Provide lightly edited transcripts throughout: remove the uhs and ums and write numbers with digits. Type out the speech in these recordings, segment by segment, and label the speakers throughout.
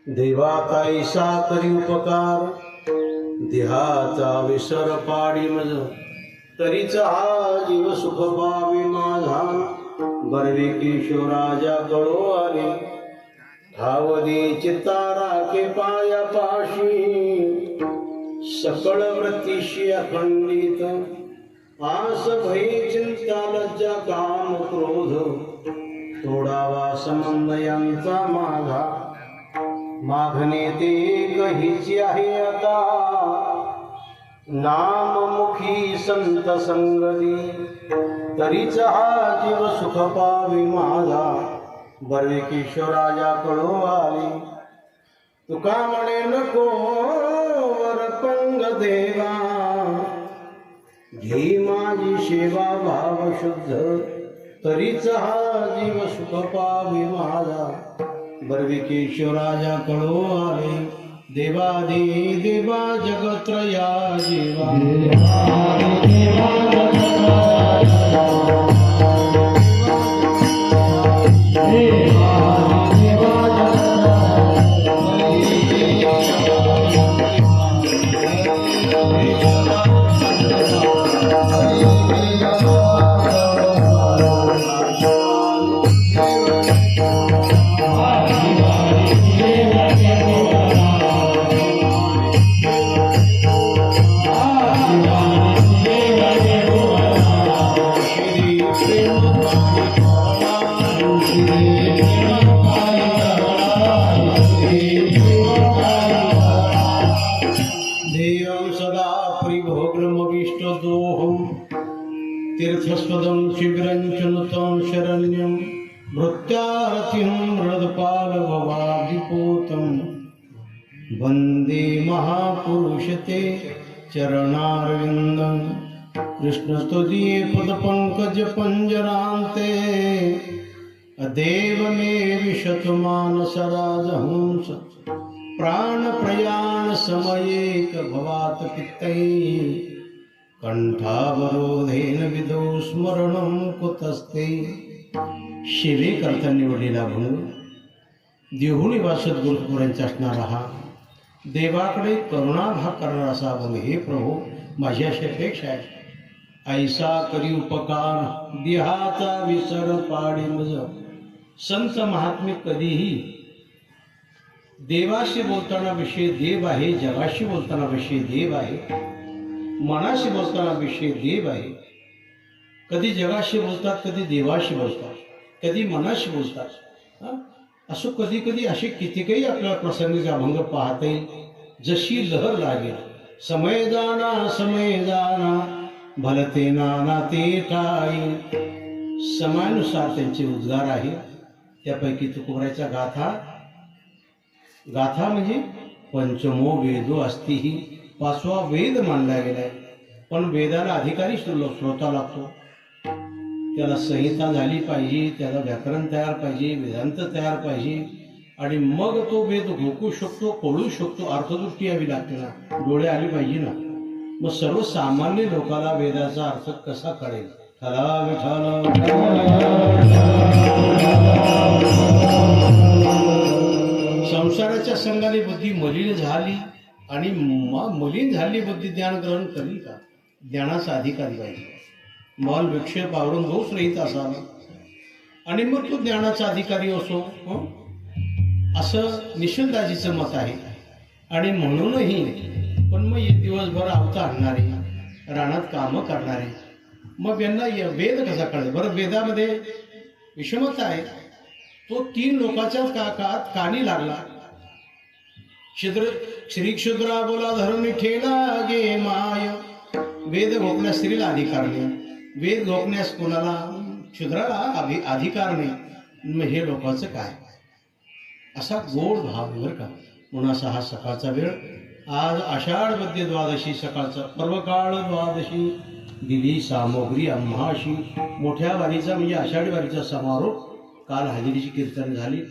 Speaker 1: देवाचा ऐसा करी उपकार, देहाचा विसर पाडी मज, तरीच हा जीव सुख पावी माझा. बर्वे किशोराजा कळो आले, ठाव दे चित्ता राखे पाया पाशी. सकळ वृत्तीशी अखंडित आस भय चिंता लज्जा काम क्रोध, तोडावा समन्वयांचा माझा. मागणे ते कहीची आहे आता, नाममुखी संत संगती. तरीच हा जीव सुख पावी माझा, बर्वे किशोराजा कळो आले. तुका म्हणे नको वरपंग देवा, घे माझी सेवा भाव शुद्ध. तरीच हा जीव सुख पावी माझा, बर्वे किशोराजा कळो आले. देवा दे देवा जगत्रया देवा, देवा तीर्थस्वदं शिबिरं च शरण्यं, भृत्यारथिं हृदपालभवादिपूतं. वन्दे महापुरुषते चरणारविन्दं, कृष्णस्तुतीये पदपङ्कजपञ्जरान्ते. अदेव मे विशतु मानसराजहंस, प्राणप्रयाण समयेक भवात पित्तैः. कंठावरोधेन विदो स्मरणं कुतस्ते. शिवे करता निवडलेला भणू, देहुणी वासत गुरुपुरांचा असणारा हा, देवाकडे करुणाभाग करणारा असा अभंग. हे प्रभू, माझी अशी अपेक्षा आहे, ऐसा करी उपकार, देहाचा विसर पाडी मज. संत महात्मे कधीही देवाशी बोलताना विषय देव आहे, जगाशी बोलताना विषय देव आहे, मनाशी बोलताना विषय देव आहे. कधी जगाशी बोलतात, कधी देवाशी बोलतात, कधी मनाशी बोलतात. असं कधी कधी असे कितीकही आपल्याला प्रसंगीचा अभंग पाहता येईल. जशी लहर लागेल, समय जाना भलते नाना ते ठाई. समयानुसार त्यांचे उद्गार आहे. त्यापैकी तुकोबरायचा गाथा म्हणजे पंचमो वेदो असतीही, 5वा वेद मानला गेलाय. पण वेदाला अधिकारी श्रोता लागतो, त्याला संहिता झाली पाहिजे, त्याला व्याकरण तयार पाहिजे, वेदांत तयार पाहिजे, आणि मग तो वेद घोकू शकतो, कळू शकतो. अर्थदृष्टी यावी लागते ना, डोळे आले पाहिजे ना. मग सर्वसामान्य लोकाला वेदाचा अर्थ कसा कळेल? ठला विठाला संसाराच्या संघाने बुद्धी मलिन झाली, आणि मलिन झाली बुद्धी ज्ञान ग्रहण करील का? ज्ञानाचा अधिकारी पाहिजे. मन विक्षेप आवरून दोष रहित असावा, आणि मग तो ज्ञानाचा अधिकारी असो, असं निषेधाजीचं मत आहे. आणि म्हणूनही पण मग दिवसभर आवता आणणारे, रानात कामं करणारे, मग यांना वेद कसा कळेल बरं? वेदामध्ये विषमता आहे. तो 3 लोकांच्या काळात कानी लागला. श्री क्षुद्रा बोला धरून ठेला गे माय. वेद घोकण्यास स्त्रीला अधिकार नाही, वेद घोकण्यास कोणाला, क्षुद्राला अधिकार नाही. मग हे लोकांचं काय? असा गोड भाव बरं का. म्हणून असा हा सकाळचा वेळ. आज आषाढ मध्य द्वादशी, सकाळचा पर्वकाळ द्वादशी. दिली सामग्री आम्हाशी. मोठ्या वारीचा म्हणजे आषाढी वारीचा समारोप काल हजेरीची कीर्तन झाली.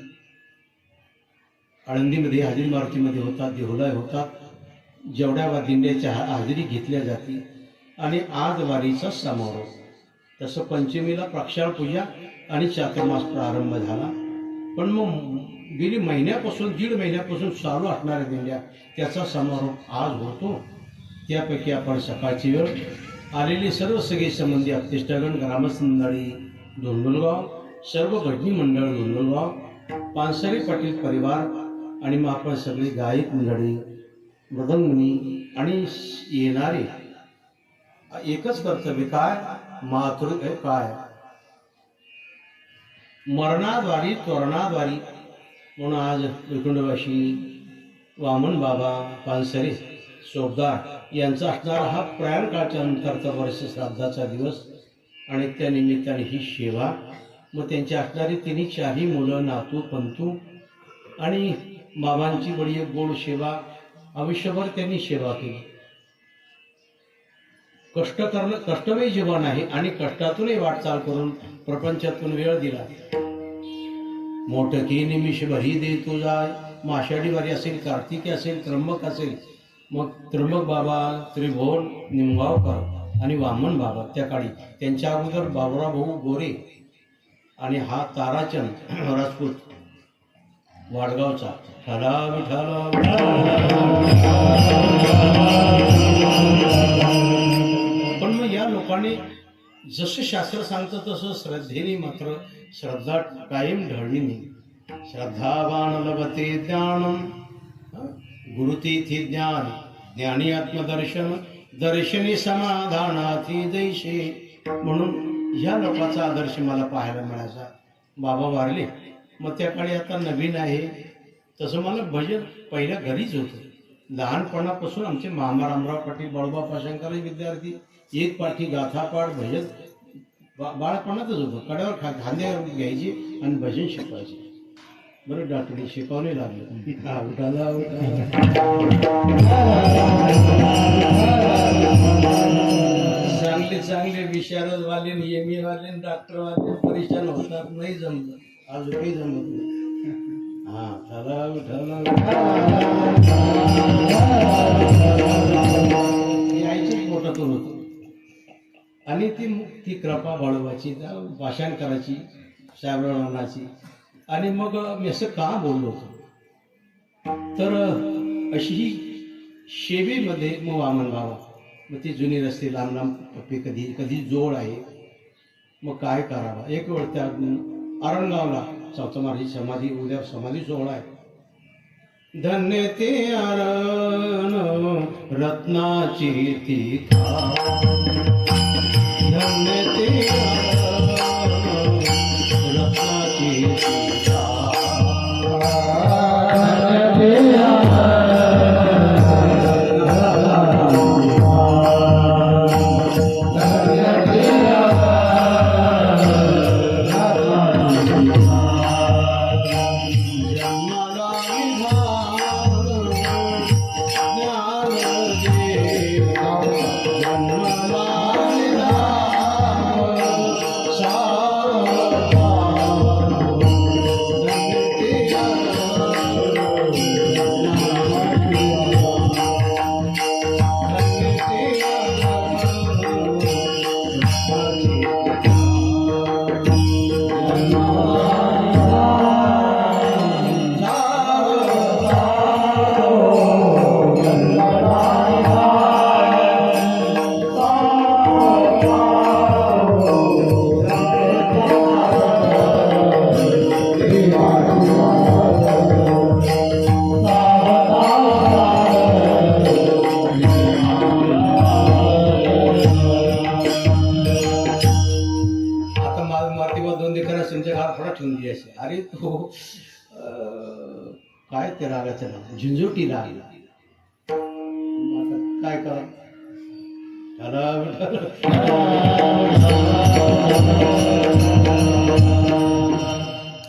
Speaker 1: आळंदीमध्ये हजेरी मारुतीमध्ये होतात, देहुलाय होतात. जेवढ्या दिंड्याच्या हजेरी घेतल्या जाते. आणि आज वारीचा समारोप. तसं पंचमीला प्रक्षाळ पूजा आणि चातुर्मास प्रारंभ झाला. पण मग गेली महिन्यापासून 1.5 महिन्यापासून चालू असणाऱ्या दिंड्या त्याचा समारोप आज होतो. त्यापैकी आपण सकाळची वेळ आलेली सर्व सगळे संबंधी अप्तिष्टगण, ग्रामस्थ मंडळी धोंडुलगाव, सर्व भजनी मंडळ धोंडुलगाव, पानसरे पाटील परिवार आणि मग आपण सगळी गायक मंडळी, मृदंगमुनी आणि येणारे एकच कर्तव्य काय, मातृ काय मरणाद्वारी तोरणाद्वारी म्हणून आज वैकुंठवासी वामन बाबा पानसरे सोबदार यांचा असणारा हा प्रयाण काळच्या अंतरचा वर्ष श्राद्धाचा दिवस आणि त्या निमित्ताने ही सेवा. मग त्यांची असणारी तिन्ही 4 मुलं, नातू पंतू आणि बाबांची बडी एक गोड सेवा. आयुष्यभर त्यांनी सेवा केली. कष्ट करणं कष्टमय जीवन आहे आणि कष्टातूनही वाटचाल करून प्रपंचातून वेळ दिला. मोठकी निमिष भरी दे तुझाय. मग आषाढी वारी असेल, कार्तिकी असेल, त्र्यंबक असेल, मग त्र्यंबक बाबा, त्रिभुवन निमगावकर आणि वामन बाबा त्या काळी, त्यांच्या अगोदर बाबुराव भाऊ गोरे आणि हा ताराचंद राजपूत वाडगावचा. ठला विठाला पण मग या लोकांनी जसं शास्त्र सांगतं तसं श्रद्धेने मात्र श्रद्धा कायम ढळली नाही. श्रद्धावान लभते ज्ञानम, गुरुतीर्थी ज्ञान, ज्ञानी आत्मदर्शन, दर्शनी समाधानाती दैशे. म्हणून ह्या लोकांचा आदर्श मला पाहायला मिळायचा. बाबा वारले, मग त्या काळी आता नवीन आहे तसं मला भजन पहिल्या घरीच होतं. लहानपणापासून आमचे मामा रामराव पाटील, बाळूबा पाशंकरचे विद्यार्थी एक पाठी गाथापाठ भजन बाळपणातच होतं. कड्यावर खांद्यावर घ्यायची आणि भजन शिकवायचे. बरं डाटडी शिकवणे लागलं. उठाला चांगले चांगले विशारद वाले, नियमी वाले, डॉक्टर वाले परेशान होतात. नाही जमलं, आज काही जमत नाही. हा उठाला उठाला यायचंच पोटातून होतं. आणि ती कृपा बाळवायची, भाषण करायची साहेबरावांची. आणि मग मी असं का बोललो होतो तर अशी ही शेवेमध्ये मग वामन बाबा, मग ती जुनी रस्ते लांब लांब टप्पे, कधी कधी जोड आहे. मग काय करावा. एक वेळ त्या आरणगावला चौथमारी समाधी, उद्या समाधी सोहळा आहे. धन्य ते आरण रत्नाची ती खा, धन्य ते रत्नाची ती खा, धन्य अरे तो काय ते रागाचं नाव, झिंझोटी राग. काय करा.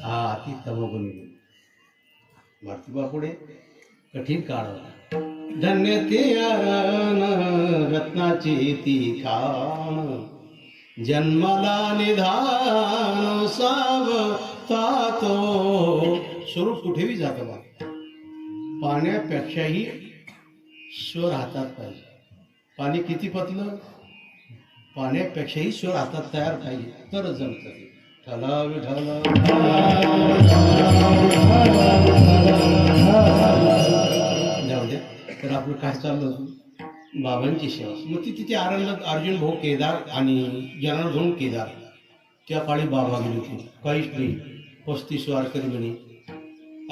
Speaker 1: हा ती तमोगुणी मार्तिबा पुढे कठीण काळ होता. धन्य ते रत्नाची ती खाण, जन्माला निधान सावतातो. स्वरूप कुठेही जातं बा. पाण्यापेक्षाही स्वर हातात पाहिजे. पाणी किती पतलं, पाण्यापेक्षाही स्वर हातात तयार पाहिजे तरच जमतं ते. विठ्ठला विठ्ठला जाऊ द्या. तर आपलं काय चाललं होतं, बाबांची सेवा. मग ती तिथे आरंग अर्जुन भाऊ केदार आणि जनार्दन केदार त्या काळी बाबा गेली होती. काहीच नाही, 35 वारकरी म्हणे.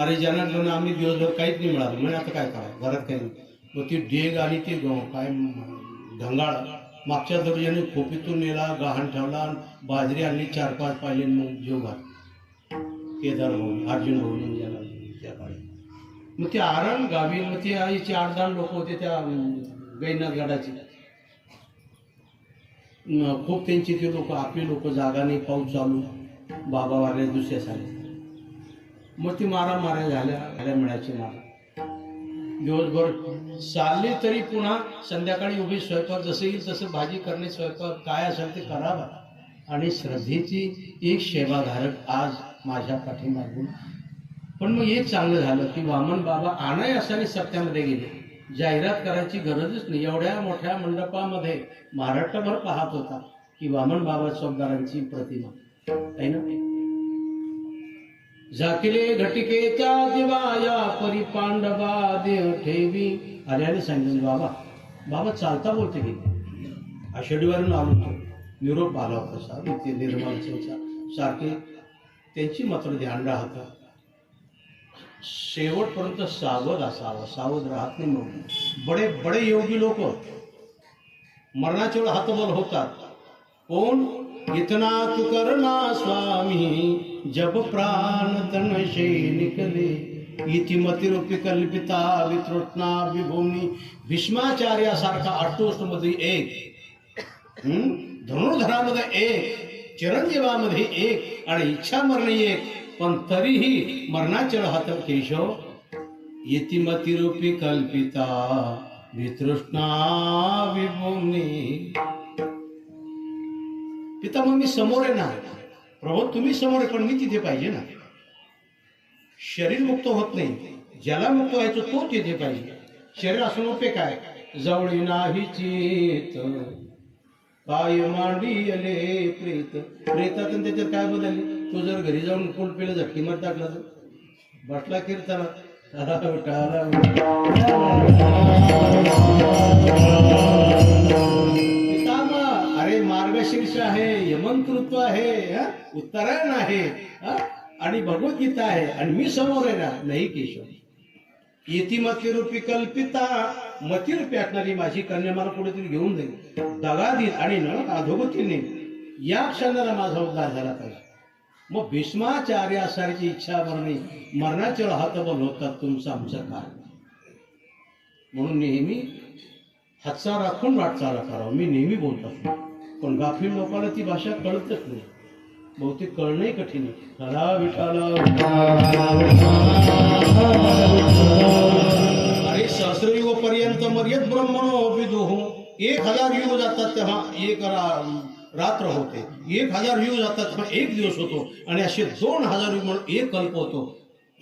Speaker 1: अरे जनार्दन आम्ही दिवसभर काहीच नाही मिळालं म्हणे, आता काय करायचं, घरात काही नाही. मग ती डेग आणि ते काय ढंगाळ मागच्या दर्जाने खोपीतून नेला, गहाण ठेवला, बाजरी आणली 4-5 पाहिले, मग जीव घात केदार भाऊ अर्जुन भाऊ जनार्दन त्या काळी. मग ते आरण गावी, मग ते आईचे 8-10 लोक होते त्या गैनाथ गडाचे. खूप त्यांची ते लोक, आपली लोक, जागा नाही, पाऊस चालू, बाबा वारले दुसऱ्या साली. मग ती माऱ्या झाल्या मिळायची मारा. दिवसभर चालले तरी पुन्हा संध्याकाळी उभी स्वयंपाक जसं येईल तसं भाजी करणे, स्वयंपाक काय असेल ते करावा. आणि श्रद्धेची एक सेवाधारक आज माझ्या पाठीमागून. पण मग एक चांगलं झालं की वामन बाबा आणाय असाने सत्यामध्ये गेले. जाहिरात करायची गरजच नाही. एवढ्या मोठ्या मंडपामध्ये महाराष्ट्रभर पाहत होता की वामन बाबा चौकदारांची प्रतिमा आहे ना. झाकिले घटिकेचा दिवाया परी पांडवा देह ठेवी. आल्याने सांगितलं बाबा चालता बोलते की आषाढीवरून आलो होतो, निरोप आला होता साहेब, इथे निर्मलचा सारखे त्यांची मात्र ध्यान राहतं. शेवटपर्यंत सावध असावं, सावध राहत नाही. मग बडे बडे योगी लोक मरणाच्या वेळ हातबल होतात. कोण? इतना तू करना स्वामी जब प्राण तन शे निकले, इतिमती रूपी कल्पिता वितृष्णा विभूमी. भीष्माचार्यासारखा अष्टोष्ट मध्ये एक, धनुर्धरामध्ये एक, चिरंजीवामध्ये एक आणि इच्छा मरणी एक. पण तरीही मरणाचे राहत केशव. इतिमती रूपी कल्पिता वितृष्णा विभूमी. पिता मग मी समोर आहे ना, प्रभू तुम्ही समोर आहे, पण मी तिथे पाहिजे ना. शरीर मुक्त होत नाही, ज्याला मुक्त व्हायचं तो तिथे पाहिजे. शरीर असून उपयोग काय? जवळी नाही चित काय मांडी अले प्रेत. प्रेतात त्याच्यात काय बदलले? तो जर घरी जाऊन फुल पिलं झटकी मार टाकला तर बसला कीर्तनात अरे मार्गशीर्ष आहे, यमंत ऋतू आहे, उत्तरायण आहे आणि भगवद्गीता आहे आणि मी समोर आहे ना. नाही केशव, येतिमती रूपी कल्पिता, मती रूपी असणारी माझी कन्या मला कुठेतरी घेऊन जाईल, दगा देईल आणि न अधोगतीने या क्षणाला माझा उद्धार झाला पाहिजे. मग भीष्माचार्यासारखी इच्छा मरणाचे हातबल होतात. तुमचं आमचं काय? म्हणून नेहमी हातचा राखून वाटचाल करावं. मी नेहमी बोलतो, पण गाफील लोकांना ती भाषा कळतच नाही. बहुतेक कळणंही कठीण आहे. खरा विठाला अरे सहस्रयुग पर्यंत मर्याद ब्रह्मणो विदुः. 1000 युग जातात तेव्हा एक रात्र होते, 1000 युग जातात तेव्हा एक दिवस होतो आणि असे 2000 युग म्हणून एक कल्प होतो.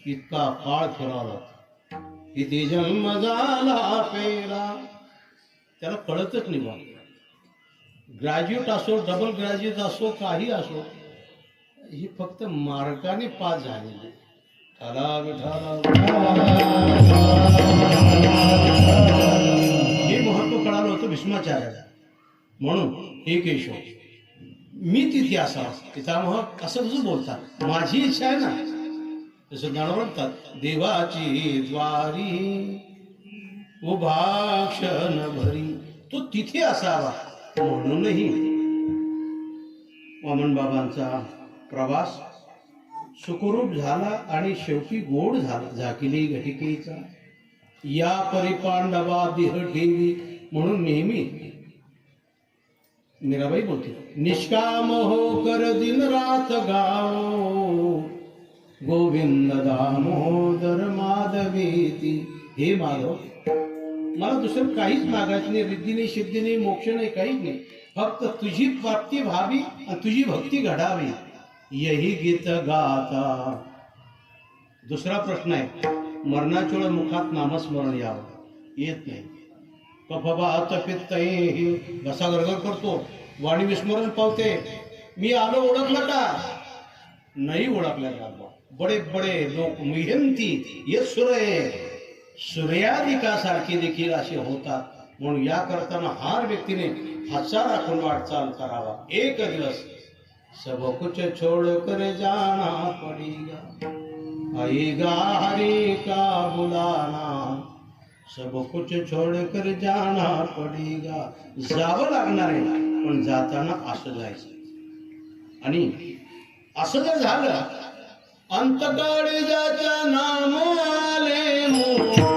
Speaker 1: इतका काळ फिरावा, किती जन्म झाला पेरा, त्याला कळतच नाही. बा ग्रॅज्युएट असो, डबल ग्रॅज्युएट असो, काही असो, ही फक्त मार्गाने पास झालेली. ठरा विठाला हे महत्व कळालं होतं भीष्माचार्याला. म्हणून हे केशव मी तिथे असावं. पितामह असं तुझं बोलतात, माझी इच्छा आहे ना. तसं म्हणतात देवाची द्वारी उभा क्षण भरी, तो तिथे असावा. म्हणूनही वामन बाबांचा प्रवास सुखरूप झाला आणि शेवटी गोड झाला. झाकिली घटिकेचा या परिपांडवा देह ठेवी. म्हणून नेहमी मीराबाई बोलते, निष्काम हो कर दिन रात गाओ गोविंद दामोदर माधवेती. हे माधव, मला दुसरं काहीच मागायचं नाही, रिद्धी नाही, सिद्धी नाही, मोक्ष नाही, काहीच नाही. फक्त तुझी प्राप्ती व्हावी आणि तुझी भक्ती घडावी, यही गीत गाता. दुसरा प्रश्न आहे, मरणाच्या वेळी मुखात नामस्मरण यावं, येत नाही. कफबात पित्तही घसा गरगर करतो, वाणी विस्मरण पावते. मी आलो ओळखलं का? नहीं ओळखल्या जात. बडे बडे लोक मेहनती ये सूर्यादिकासारखे देखील असे होतात. म्हणून या करताना हर व्यक्तीने हातचा राखून वाटचाल करावा. एक दिवस सब कुछ छोड़ कर जाना पड़ेगा, आएगा हरि का बुलाना. सब कुछ छोड़ कर जाना पड़ेगा. जावं लागणार आहे, पण जाताना असं जायचं. आणि असं जर झालं, अंतकाळी ज्याच्या नाम आले मोठा,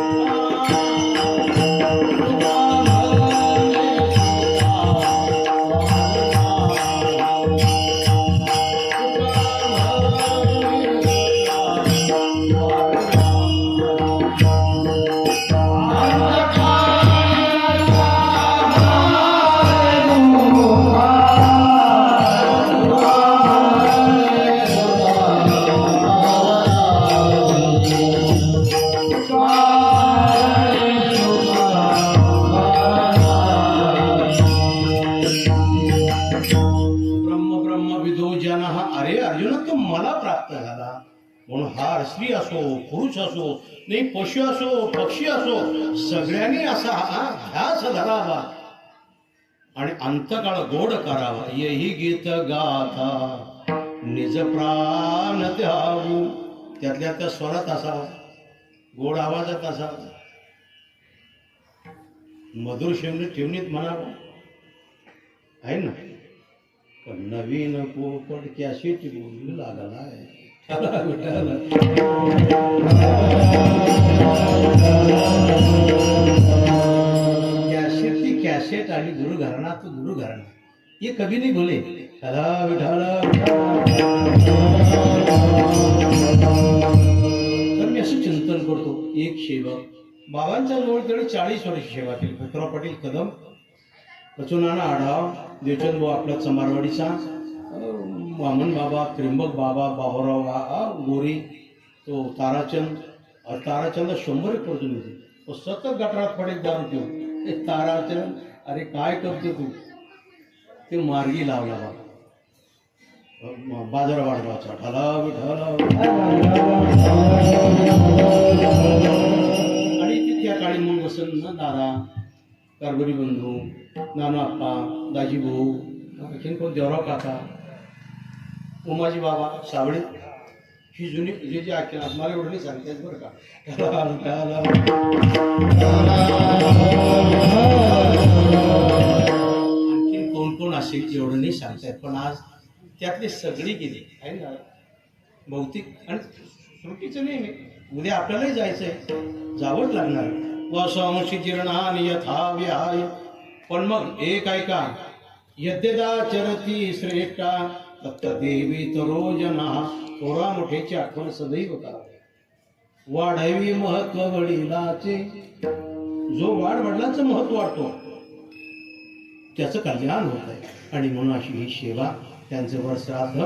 Speaker 1: अरे अर्जुन तो मला प्राप्त झाला. म्हणून हा स्त्री असो, पुरुष असो, नाही पशु असो, पक्षी असो, सगळ्यांनी असा हा ध्यास धरावा आणि अंतकाळ गोड करावा. यही गीत गाथा निज प्राण द्यावू. त्यातल्या त्या स्वरात असावा, गोड आवाजात असावा, मधुर ठेवणीत म्हणावं आहे ना. पण नवीन पोपट कॅसेट बोलू लागला आहे. कैसेट आणि गुरु घराना तो गुरु घराना ये कभी नहीं बोले. चला विठाला. तर मी असं चिंतन करतो. एक सेवक बाबांच्या जवळ त्याने 40 वर्ष सेवा केली. पत्राव पाटील कदम, कचुनाना आढाव, देवचंद भाऊ आपला चमारवाडीचा, वामन बाबा, त्र्यंबक बाबा, बाबूराव गोरी, तो ताराचंद 100 एक वर्ष होते. तो सतत गटारात पडेल दारू पिऊन. ताराचंद अरे काय करते तू, ते मार्गी लावला बाबा. बाजार वाढवाचा ठाला विठाला. आणि ते त्या काळी मग बसन ना दादा, कारभारी बंधू, नाना आप्पा, दाजी भाऊ, आणखीन कोण देवराव काका, उमाजी बाबा, सावळे, ही जुनी जे आख्या मला एवढं नाही सांगतात बरं का. आणखीन कोण कोण असेल एवढं नाही सांगतात. पण आज त्यातली सगळी गेली आहे ना. भौतिक आणि त्रुटीचं नाही. उद्या आपल्यालाही जायचंय, जावंच लागणार. वसंशी जीर्णानि यथा विहाय. पण मग एक ऐका, यद्यदाचरती श्रेष्ठा तत्तदेवी तरो जना. थोरा मोठ्याची आठवण सदैव करा. वाढावी महत्व वडिलाचे. जो वडिलांचं महत्व वाढतो त्याचं कल्याण होत आहे. आणि म्हणून अशी ही सेवा, त्यांचं वर श्राद्ध.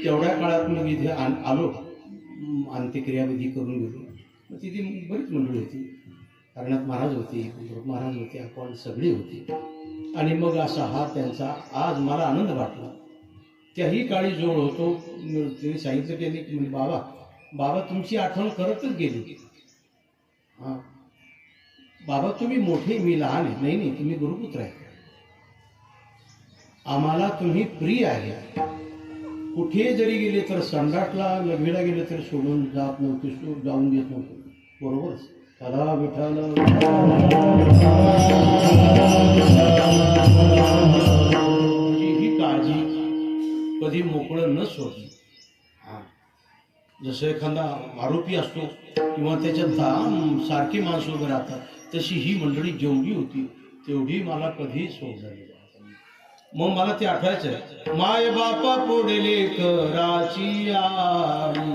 Speaker 1: तेवढ्या काळात मी इथे आलो, अंत्यक्रियाविधी करून गेलो. तिथे बरीच मंडळी होती. कारणात महाराज होते, महाराज होते, आपण सगळी होती. आणि मग असा हा त्यांचा आज मला आनंद वाटला. त्याही काळी जोड होतो. त्यांनी सांगितलं त्यांनी की बाबा बाबा तुमची आठवण करतच गेली. हां बाबा तुम्ही मोठे, मी लहान आहे. नाही नाही, तुम्ही गुरुपुत्र आहे. आम्हाला तुम्ही प्रिय आहे. कुठे जरी गेले तर संडासला लघवीला गेले तरी सोडून जात नव्हते, जाऊन देत नव्हते. बरोबर. चला विठाल. ही काळजी कधी मोकळं न सोडली. जसं एखादा आरोपी असतो किंवा त्याच्यात सारखी माणसं उभे राहतात, तशी ही मंडळी जेवढी होती तेवढी मला कधी सोडली नाही. मग मला ते आठवायचं, माय बापा पुढे लेकराची आई.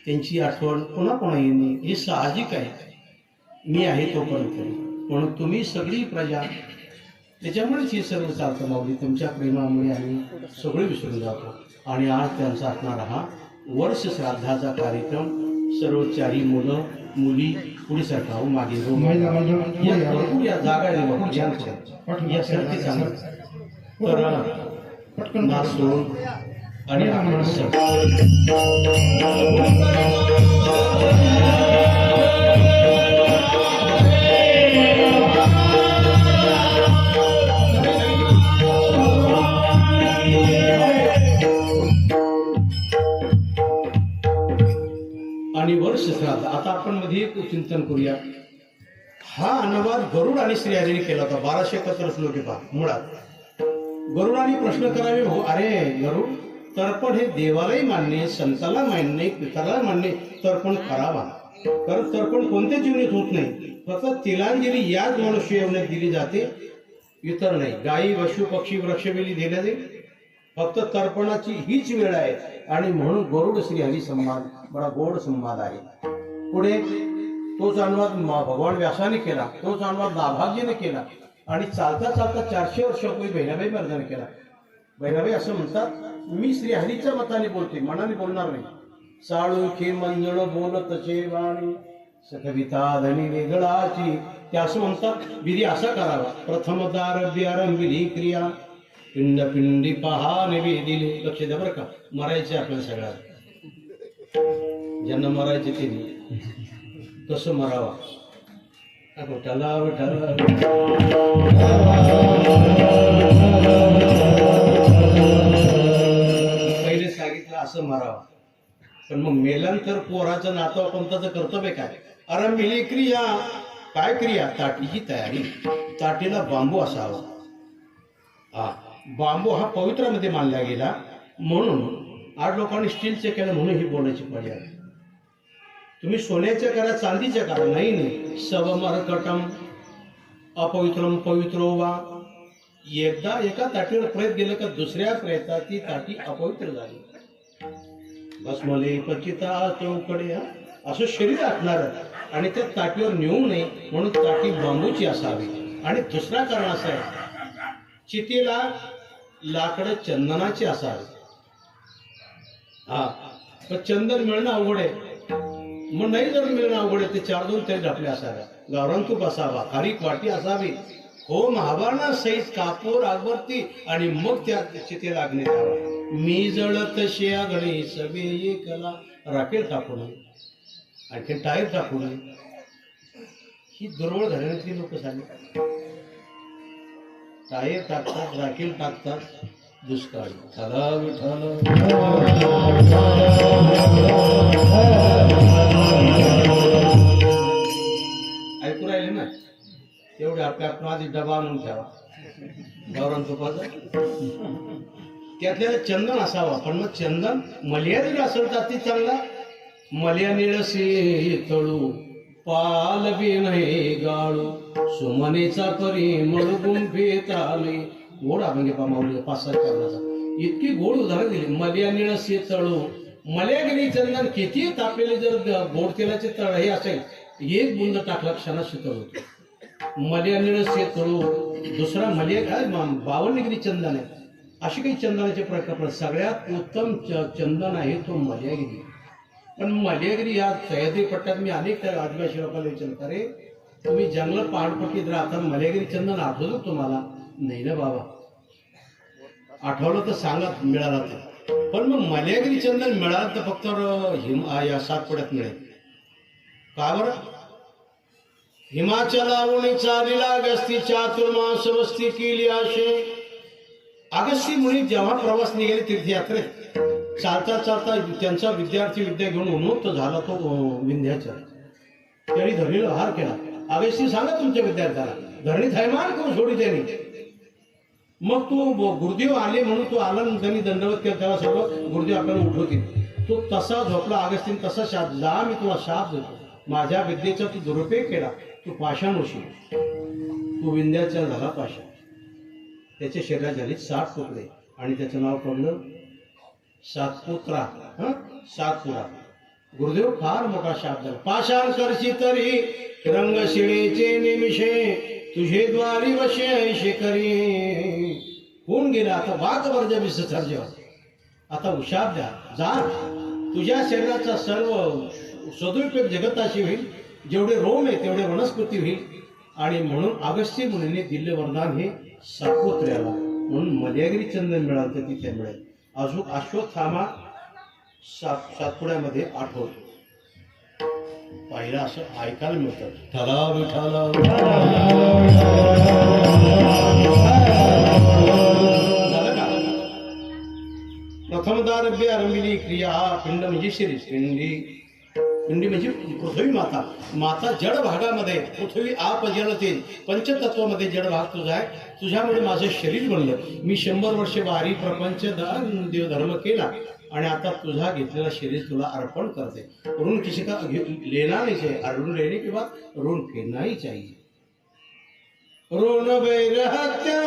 Speaker 1: त्यांची आठवण पुन्हा पुन्हा येणे हे साहजिक आहे. मी आहे तोपर्यंत. म्हणून तुम्ही सगळी प्रजा, त्याच्यामुळेच हे सर्व चालतं माऊली. तुमच्या प्रेमामुळे आम्ही सगळे विसरून जातो. आणि आज त्यांचा असणारा हा वर्ष श्राद्धाचा कार्यक्रम सर्व 4 मुलं मुली पुढे सरकावं, मागे भरपूर या जागा यासाठी चांगलं तर नाचून आणि आपण आणि वर्ष श्राद्ध. आता आपण मध्ये एक चिंतन करूया. हा अनुवाद गरुड आणि श्रीहरीने केला होता. 1271 श्लोक पहा. मुळात गरुडाने प्रश्न करावे, हो अरे गरुड, तर्पण हे देवालाही मान्य, संताला मान्य, पितराला मान्य, तर्पण करावा. कारण तर्पण कोणत्या जीवनात होत नाही, फक्त तिलांजली याच मनुष्य जीवनात दिली जाते, इतर नाही. गायी वशु पक्षी वृक्षवेली दिल्या जाईल. फक्त तर्पणाची हीच वेळ आहे. आणि म्हणून गरुड श्रीहरी संवाद बडा गोड संवाद आहे. पुढे तोच अनुवाद भगवान व्यासाने केला, तोच अनुवाद नाभाग्याने केला. आणि चालता चालता 400 वर्षापूर्वी बहिणाबाई महाराजांनी केला. बहिणाबाई असं म्हणतात, मी श्रीहरीच्या मताने बोलते, मनाने बोलणार नाही. साळुखे मंजळ बोलतचे वाणी सखविता धनी वेगळाची. ते असं म्हणतात, विधी असा करावा. प्रथम दारभ्य आरंभिली क्रिया, पिंड पिंडी पहा निवेदिले. लक्ष द्या बरं का, मरायचे आपल्याला सगळ्यात. ज्यांना मरायचे ते कसं मरावा. विठ्ठला विठ्ठला पहिले सांगितलं असं मरावा. पण मग मेल्यानंतर पोराचं नातं पंताचं कर्तव्य काय. आरंभिली क्रिया. काय क्रिया. ताटीची तयारी. ताटीला बांबू असावा. हा बांबू हा पवित्रामध्ये मानला गेला. म्हणून आज लोकांनी स्टीलचे केलं म्हणून ही बोलायची पर्याय. तुम्ही सोन्याच्या करा, चांदीच्या करा, नाही. सवमरकटम अपवित्रम पवित्रो वा. एकदा एका ताटीवर प्रेत गेलं का दुसऱ्या प्रेतात ती ताटी अपवित्र झाली. भस्मले पचिता चौकडे असं शरीर असणार. आणि त्या ताटीवर नेऊ नये म्हणून ताटी बांबूची असावी. आणि दुसरा कारण असा आहे, चितेला लाकडं चंदनाचे असावे. हा पण चंदन मिळणं अवघड आहे. मग नाही जर मिळणं अवघड आहे, ते 4-2 तरी ढापले असाव्या. गावरान तूप असावा. खारीक वाटी असावी. हो महाभारणा सहित कापूर अगरबत्ती आणि मग त्या चितेला अग्नी द्यावा. मी जळत शे आगळे सवे एकला. राखेल टाकू नये, आणखी टायर टाकू नये. ही दुर्बळ घराण्यातली लोक सांगितली. टायर टाकतात, राखेल टाकतात, दुष्काळी. चला विठ्ठल ऐकू राहिले ना. तेवढे आपल्या आधी डबा आणून ठेवा गावरान तुपाचा. त्यातल्या चंदन असावा. पण मग चंदन मर्यादित असेल तर ती चांगला. मल्या निळसे तळू पाल बी नाही गाळू सुमनेचा परिमळ गुंफेत आले. गोड अभंग पामावली 5-7 चरणाचा. इतकी गोड उदाहरण दिली. मल्या निळसे तळू. मल्यागिरी चंदन किती तापलेले जर गोड तेलाचे तळ हे असेल, एक बुंद टाकला क्षणात शीतळ होतो. मल्या निळसे तळू. दुसरा मल्या काय 52गिरी चंदन आहे. असे काही चंदनाचे प्रकार. सगळ्यात उत्तम चंदन आहे तो मल्यागिरी. पण मल्यागिरी या सह्याद्री पट्ट्यात मी अनेक आदिवासी लोकांना विचारतो, अरे तुम्ही जंगल पहाडपट्टीत राहता, मल्यागिरी चंदन आठवलं तुम्हाला. नाही ना बाबा, आठवलं तर सांगा मिळाला तर. पण मग मल्यागिरी चंदन मिळालं तर फक्त या 7 पट्ट्यात मिळेल का बरं. हिमाचलावणी चालीला अगस्ती चातुर्मास वस्ती केली आशे. अगस्ती मुनी जेव्हा प्रवास निघाले तीर्थयात्रेत, चालता चालता त्यांचा विद्यार्थी विद्या घेऊन उन्मुक्त झाला तो विंध्याचल. त्यांनी धरणीला हार केला. अगस्ती सांगा तुमच्या विद्यार्थ्याला, धरणी थैमान करून सोडी त्यांनी. मग तो गुरुदेव आले म्हणून तो आला. त्यांनी दंडवत केला. तेव्हा सर्व गुरुदेव आपल्याला उठवतील. तो तसा झोपला. अगस्तीन तसा शाप. जा मी तुला शाप देतो. माझ्या विद्येचा तू दुरुपयोग केला, तू पाषाण होशील. तू विंध्याचल झाला पाषाण. त्याच्या शरीरात झाले 7 तुकडे आणि त्याचं नाव पडलं सातपुत्रा. सातपुरा. गुरुदेव फार मोठा शाब्द आहे. पाषाण करशी तरी रंग शिळेचे निमिषे तुझे द्वारी वशे ऐशे करी. होऊन गेला आता वाघ वर्ज विसर्ज. आता उशाब द्या जा. तुझ्या शरीराचा सर्व सदुपयोग जगताशी होईल. जेवढे रोम आहे तेवढे वनस्पती होईल. आणि म्हणून अगस्त्य मुनीने दिले वरदान हे सातपुत्र्याला. म्हणून मर्यागिरी चंदन मिळालं तर तिथे मिळेल. अजून अश्वत्थामा सातपुड्यामध्ये आठवतो पाहिलं असं ऐकायला मिळतं. ठला विठाला झालं का. प्रथमदारभ्य आरंभिली क्रिया. पिंड म्हणजे शरीर. पिंडी म्हणजे पृथ्वी माता. माता जड भागामध्ये पृथ्वी आप जलते पंचतत्वामध्ये जड भाग तुझा आहे. तुझ्यामुळे माझं शरीर बनलं. मी 100 वर्षे वारी प्रपंच देवधर्म केला आणि आता तुझा घेतलेला शरीर तुला अर्पण करते. ऋण किसी का लेना नहीं चाहिए. ऋण लेने के बाद ऋण फेरना ही चाहिए. ऋण वैरहत्या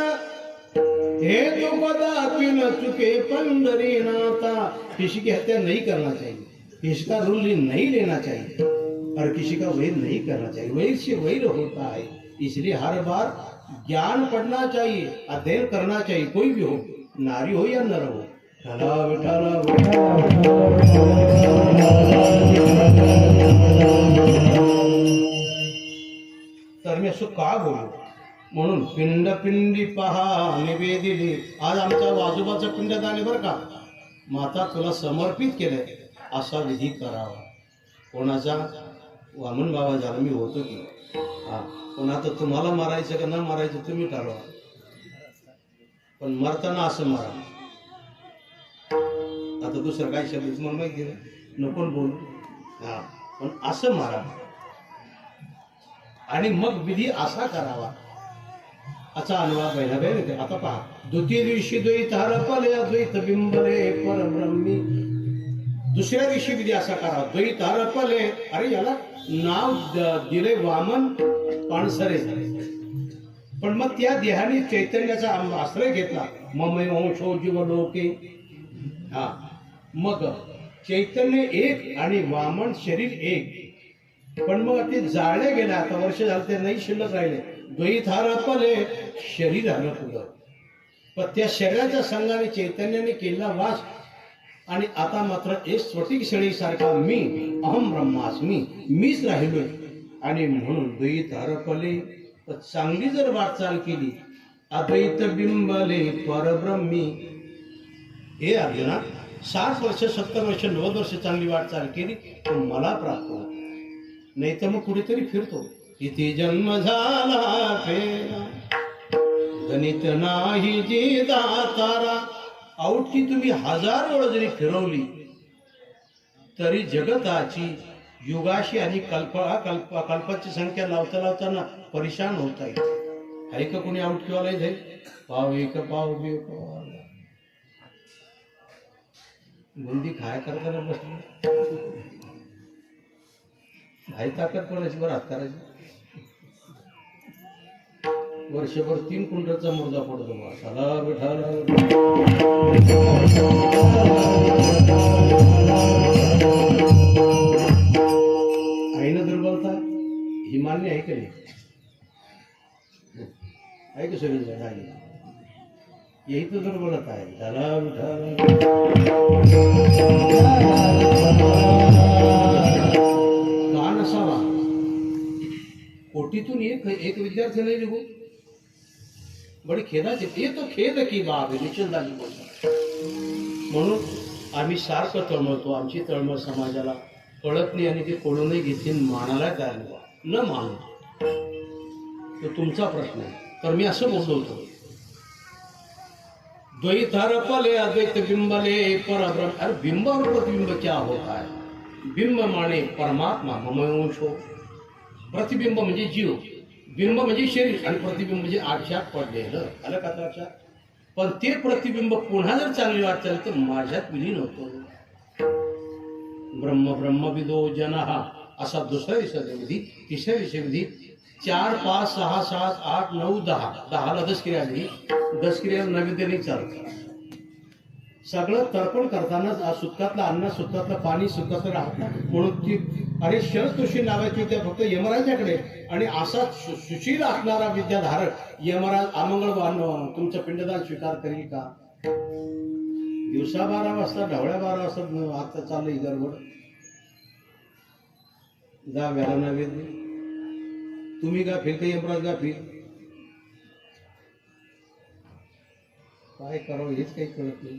Speaker 1: हे तो कदापि न चुके पंढरीनाथा. किसी की हत्या नहीं करना चाहिए. किसी का ऋण नहीं लेना चाहिए और किसी का वैर नहीं करना चाहिए. वैर से वैर होता है. इसलिए हर बार ज्ञान पढ़ना चाहिए, अध्ययन करना चाहिए. कोई भी हो, नारी हो या नर हो. तर मी असं का बोलू. म्हणून पिंड पिंडी पहा निवेदिली. आज आमचा वाजोबाचा पिंडदान आहे बरं का. माता तुला समर्पित केलंय असा विधी करावा. कोणाचा वामन बाबा झाला मी होतो की हा. पण आता तुम्हाला मारायचं का न मारायचं तुम्ही ठरवा. पण मरताना असं मारा. आता दुसरं काय शब्द मला माहिती नको बोलू. हा पण असं मारा आणि मग विधी असा करावा. असा अनुवाद बहिणा बहिण. आता पहा. द्वितीय दिवशी द्वैत हरपले अद्वैत बिंबले परब्रह्मी. दुसऱ्या दिवशी विधी असा करा. द्वैत हरपले. अरे याला नाव दिले वामन पाणसरे. पण मग त्या देहाने चैतन्याचा आश्रय घेतला. ममय वंशो जीव लोके. हा मग चैतन्य एक आणि वामन शरीर एक. पण मग ते जाळले गेले. आता वर्ष झालं ते नाही शिल्लक राहिले. द्वैत हरपले शरीर आलं पुढं. पण त्या शरीराच्या संघाने चैतन्याने केलेला वास. आणि आता मात्र एक स्फटिक शेळीसारखा मी अहम ब्रह्मास्मी मीच राहिलोय. आणि म्हणून द्वैत हरपले. तर चांगली जर वाटचाल केली अद्वैत बिंबले परब्रह्मी. हे अर्जुना 60 वर्ष 70 वर्ष 90 वर्ष चांगली वाटचाल केली तर मला प्राप्त होत. नाही तर मग कुठेतरी फिरतो. किती जन्म झाला फेरा गणित नाही जी दातारा. आउटकी तुम्ही 1000 वेळ जरी फिरवली तरी जगताची युगाशी आणि कल्पाची संख्या लावता लावताना परेशान होता येईल. आहे का कोणी आउटकीवाला इथे. पाव एक पाव बी पाव बुंदी खाय करताना बसली. भाई ताकद पडायची बरं हात करायची. वर्षभर 3 क्विंटलचा मुर्दा पडतो. चला विठाला. आईनं दुर्बलता ही मान्य आहे का नाही. आहे का सगळी जण आहे. यही तो दुर्बलता आहे. चला विठाला. का नसावा. कोटीतून एक विद्यार्थी नाही निघू. बडी खेदाची. ये तो खेद की बाब आहे. निश्चिंताची गोष्ट. म्हणून आम्ही सारखं तळमळतो. आमची तळमळ समाजाला कळत नाही आणि ते कळूनही घेतली मानायला तयार नाही. न मानू तो तुमचा प्रश्न आहे. तर मी असं बोललो होतो. द्वैत हरपले अद्वैत बिंबले परब्रह्म. अरे बिंब और प्रतिबिंब क्या होता है. बिंब माने परमात्मा ममयोंशो. प्रतिबिंब म्हणजे जीव. बिंब म्हणजे शरीर आणि प्रतिबिंब म्हणजे आरशात पडलेलं. आलं का लक्षात. पण ते प्रतिबिंब पुन्हा जर चांगली वाटचाल तर माझ्यात विलीन होतो. ब्रह्म ब्रह्मविदो जनः असा दुसऱ्या दिवसाचा विधी. तिसऱ्या दिवशी विधी 4 5 6 7 8 9 10. 10ला 10 क्रिया आली. 10 क्रिया नैवेद्य नाही चालत. सगळं तर्पण करतानाच आज सुक्कातलं अन्न, सुक्कातलं पाणी, सुक्कातलं राहतं म्हणून ती अरे शरतोषी लावायची त्या फक्त यमराजाकडे. आणि असा सुशील असणारा विद्याधारक यमराज अमंगळ तुमचं पिंडदान स्वीकार करील का? दिवसा 12 वाजता, ढवळ्या 12 वाजता आता चाललंय गडबड. जा व्याला नैवेद्य. तुम्ही गाफील का यमराज गाफील? काय करावं हेच काही कळत नाही.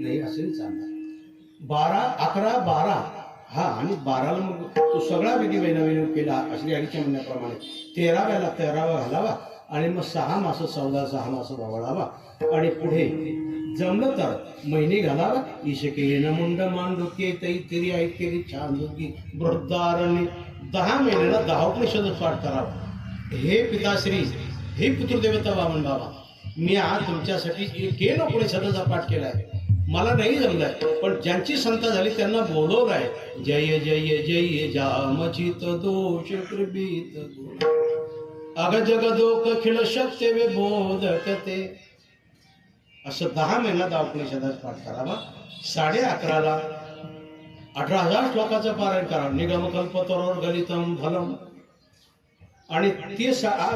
Speaker 1: नाही असेल चालणार. 12, 11, 12 हा आणि 12ला मग तो सगळा विधी वैनविन केला श्री हरीच्या म्हणण्याप्रमाणे. 13व्याला 13वा घालावा आणि मग 6 मास 6 मास वळावा आणि पुढे जमलं तर महिने घालावा. ईशकेन मुंड मांडुके तैतिरी ऐकेरी छांदुकी वृद्धारण्य 10 महिन्याला 10 उपनिषद पाठ करावा. हे पिताश्री, हे पितृदेवता वामन बाबा, मी आज तुमच्यासाठी एकेन उपनिषदाचा पाठ केलाय. मला नाही जमलाय पण ज्यांची संता झाली त्यांना बोलवलाय. जय जय जय जामचित दोष कृपीत अग जगदोक खिळ शक्य वे बोधकते. असं 10 महिन्यात उपनिषदाचा पाठ करावा. 11:30ला 18,000 श्लोकाचं पारायण करा. निगम कल्पतरोर गलितम फलम आणि ते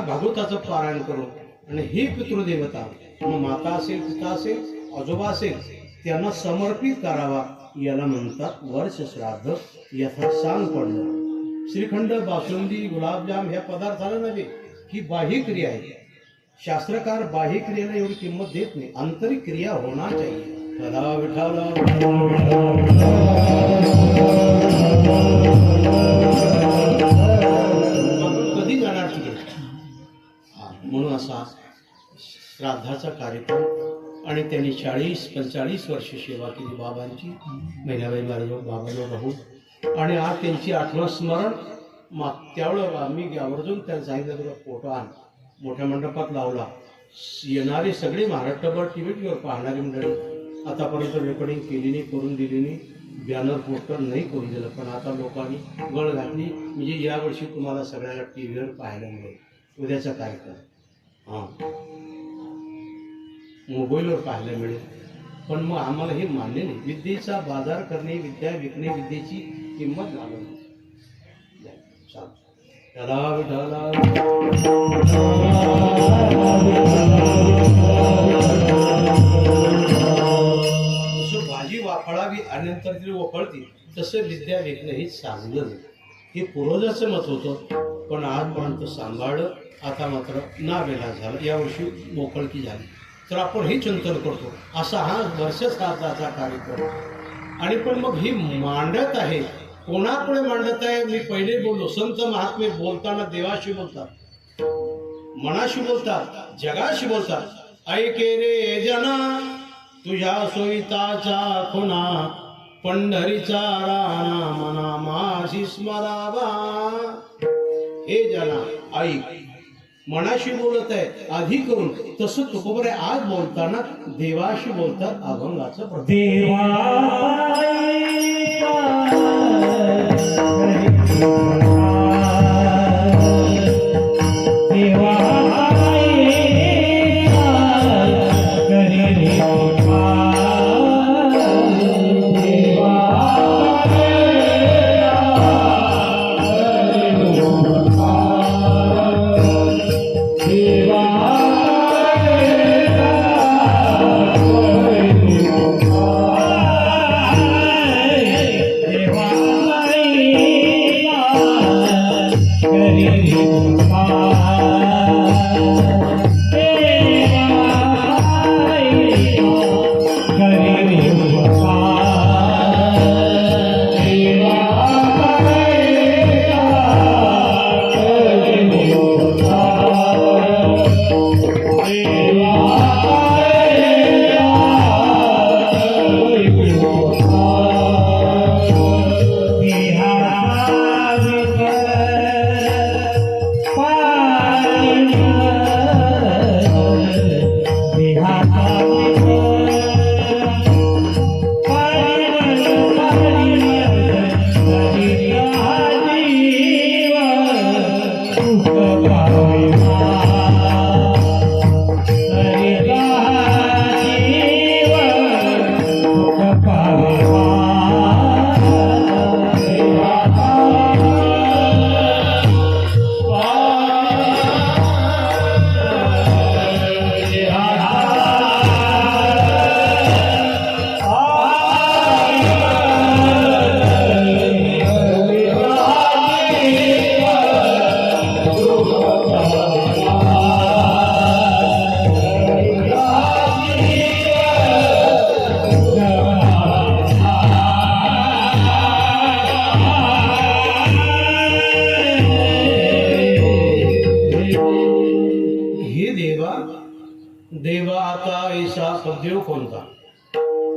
Speaker 1: भागवताचं पारायण करू. आणि ही पितृदेवता मग माता असेल, पिता असेल, आजोबा असेल त्यांना समर्पित करावा. याला म्हणतात वर्ष श्राद्ध. याचा सांग पडणं. श्रीखंड, बासुंदी, गुलाबजाम ह्या पदार्थाला नव्हे, ही बाह्य क्रिया आहे. शास्त्रकार बाह्य क्रियेला एवढी किंमत देत नाही. आंतरिक क्रिया होना चाहिए. सदा विठाला कधी जाणार तिथे. म्हणून असा श्राद्धाचा कार्यक्रम. आणि त्यांनी 40-45 वर्ष सेवा केली बाबांची. महिनाबाई बाबांना राहू. आणि आज त्यांची आठवण स्मरण. त्यावेळेला आम्ही आवर्जून त्यांना सांगितलं तुला फोटो आण. मोठ्या मंडपात लावला. येणारे सगळे महाराष्ट्रभर टीव्हीवर पाहणारी मंडळी आतापर्यंत रेकॉर्डिंग केली नाही, करून दिली नाही, बॅनर पोस्टर नाही करून दिलं. पण आता लोकांनी गळ घातली. म्हणजे यावर्षी तुम्हाला सगळ्यांना टीव्हीवर पाहायला मिळेल उद्याचा कार्यक्रम. हां, मोबाईलवर पाहायला मिळेल. पण मग आम्हाला हे मान्य नाही. विद्येचा बाजार करणे, विद्या विकणे, विद्येची किंमत घालवणे. जसं भाजी वाफळावी आणि नंतर ती वफळती तसं विद्या विकणं हे चांगलं नाही. हे पूर्वजाचं मत होतं. पण आजपर्यंत सांभाळलं. आता मात्र नावेलाज झालं. यावर्षी मोकळकी झाली तर आपण हे चिंतन करतो. असा हा वर्ष श्राद्धाचा कार्यक्रम. आणि पण मग ही मांडत आहे. कोणापुढे मांडत आहे? मी पहिले बोललो, संत महात्मे बोलताना देवाशी बोलतात, मनाशी बोलतात, जगाशी बोलतात. ऐके रे जना तुझ्या सोयीताचा खुना, पंढरीचा राणा मना माझी स्मरावा. हे जना ऐक, मनाशी बोलत आहे आधी करून. तसं तुकोबरे आज बोलताना देवाशी बोलतात. अभंगाचं देवा
Speaker 2: देवा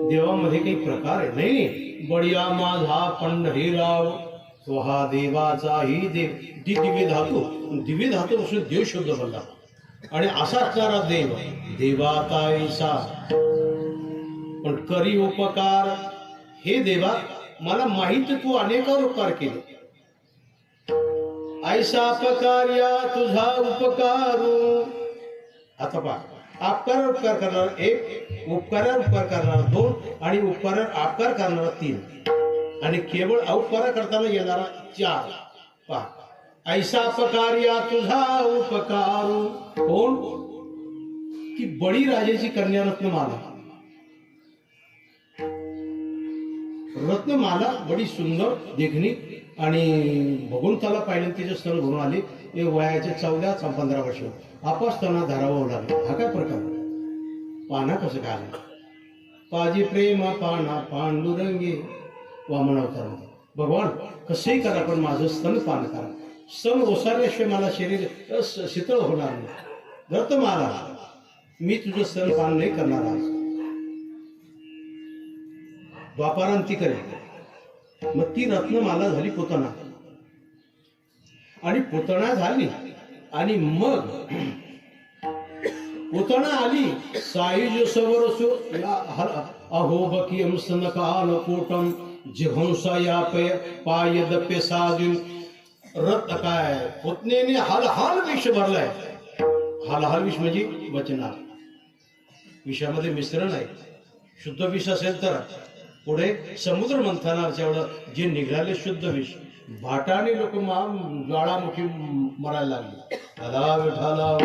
Speaker 1: देवामध्ये काही प्रकार आहे? नाही, बडिया माझा पंढरीराव तो हा देवाचाही देव. दिव्य धातू, दिव्य धातू पासून देव शब्द बनला. आणि असा असणारा देव देवाता ऐसा पण करी उपकार. हे देवा, मला माहित तू अनेक उपकार केले. ऐसा अपकार्या तुझा उपकारू. आता पहा, अपकार उपकार करणारा एक, उपकारावर उपकार करणारा दोन, आणि उपकारावर अपकार करणारा तीन, आणि केवळ उपकार करताना येणारा चार. पहा, ऐसा अपकार्या तुझा उपकारू. कोण? ती बळीराजाची कन्या रत्नमाला. रत्नमाला बडी सुंदर देखणी, आणि भगवंताला पाहिलं तिचे स्तन भरून आले. हे वयाच्या 14-15 वर्ष आपास त्यांना धारावं लागलं. हा काय प्रकार? पाना कसं काय आलं? पाजी प्रेम पाना पांडुरंगे. वामन अवतार. भगवान कसंही करा पण माझं स्तन पान करा. स्तन ओसारल्याशिवाय मला शरीर शीतळ होणार नाही. रत्नमाला, मी तुझं स्तन पान नाही करणार आज. द्वापारांती करेल. मग ती रत्नमाला झाली पुतना, आणि पुतना झाली, आणि मग पुतना आली. सायुज सवरसु अहो बकियम स्तनकाल कोटम जिघंसा या पाय दप्पे साजून. रत्न काय पुतनेने हाल विष भरलाय. हाल विष म्हणजे वचना. विषामध्ये मिश्रण आहे. शुद्ध विष असेल तर पुढे समुद्र मंथनाच्या एवढं जे निघाले शुद्ध विष, भाटाने लोक ज्वाळामुखी मरायला लागले. भला विठाला.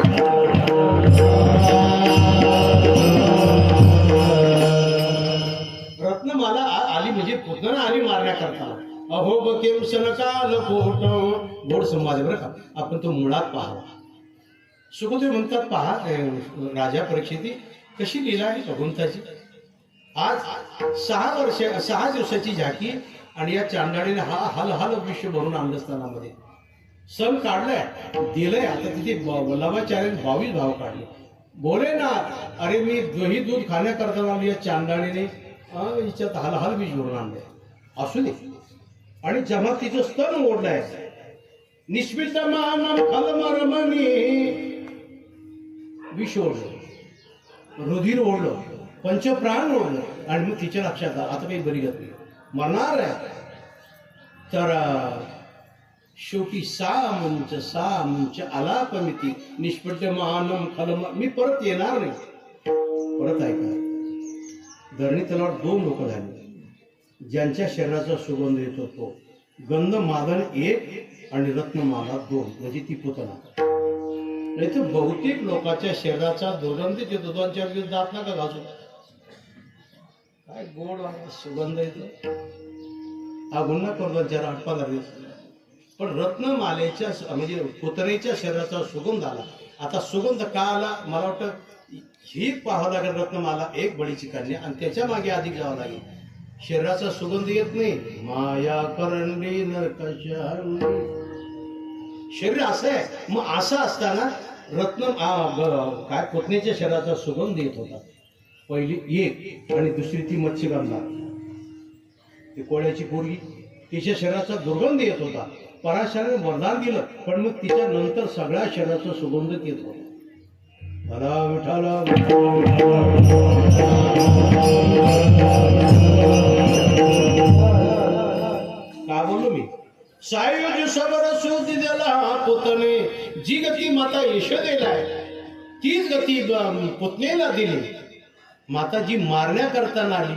Speaker 1: रत्नमाला आली म्हणजे पुतना आली मारण्याकरता. अहो बकेम सनकाल कोट. गोड संवाद बरं का, आपण तो मुळात पाहावा. सुखदेव म्हणतात, पहा राजा परीक्षिती कशी लीला आहे भगवंताची. आज 6 दिवसाची झाकी, आणि या चांडाळीने हाल विश्व भरून आणलं स्थानामध्ये. सण काढलाय, दिलंय. आता तिथे वल्लभाचार्याने 22 भाव काढले. बोले ना, अरे मी दही दूध खाण्याकरता लावली, या चांडाळीने हिच्यात हाल विष भरून आणले. असू दे. आणि जेव्हा तिचं स्तन ओढलाय, निष्मित मानम खलमरमणी, विष ओढलं, रुधिर ओढलं, पंचप्राण ओढलं, आणि मग तिच्या लक्षात आलं आता काही बरी गत नाही, मरणार आहे. तर शेवटी सामंच आलापमिती निष्पद्यमानम खलम. मी परत येणार नाही. परत ऐका, धरणी तलावर 2 लोक झाले ज्यांच्या शरीराचा सुगंध येतो. तो गंधमादन 1 आणि रत्नमाला 2, म्हणजे ती पुतना. नाही तर बहुतेक लोकांच्या शरीराचा दुर्गंध येतो. 2-4 दिवस जात नका घासू, काय गोड सुगंध येतो. हा गुन्हा करतो 4-8-15 दिवस. पण रत्नमालेच्या म्हणजे पुतनेच्या शरीराचा सुगंध आला. आता सुगंध का आला? मला वाटतं ही पाहावं लागेल. रत्नमाला 1 बळीची कन्या, आणि त्याच्या मागे अधिक जावं लागेल. शरीराचा सुगंध येत नाही. माया करंडी नरकशा. शरीर असं आहे. मग असं असताना रत्न काय पुतनेच्या शरीराचा सुगंध येत होता. पहिली 1, आणि दुसरी ती मत्स्यगंधा, ती कोळ्याची पोरगी, तिच्या शरीराचा दुर्गंध येत होता. पराशराने वरदान दिलं, पण मग तिच्या नंतर सगळ्या शरीराचा सुगंध येत होता. भला विठाला. काय बोललो मी? सायुज सबर सूद दिला पुतने. जी गती माता यशोदेला आहे, तीच गती पुतनेला दिली. माता जी मारण्याकरता आली.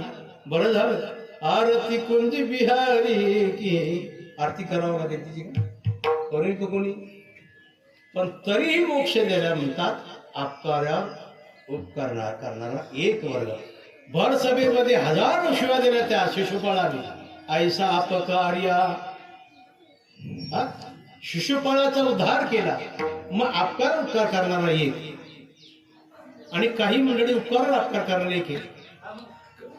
Speaker 1: बरं झालं, आरती कुंज बिहारी की. आरती करावं लागेल तिची, करेल का कोणी? पण तरीही मोक्ष द्यायला म्हणतात अपकारावर उपकार करणारा 1 वर्ग. भर सभेमध्ये हजारो शिव्या दिल्या त्या शिशुपाळाने. ऐसा अपकार्या. शिशुपाळाचा उद्धार केला. मग उपकार करणारा 1, आणि काही मंडळी अपकार करणारे 1.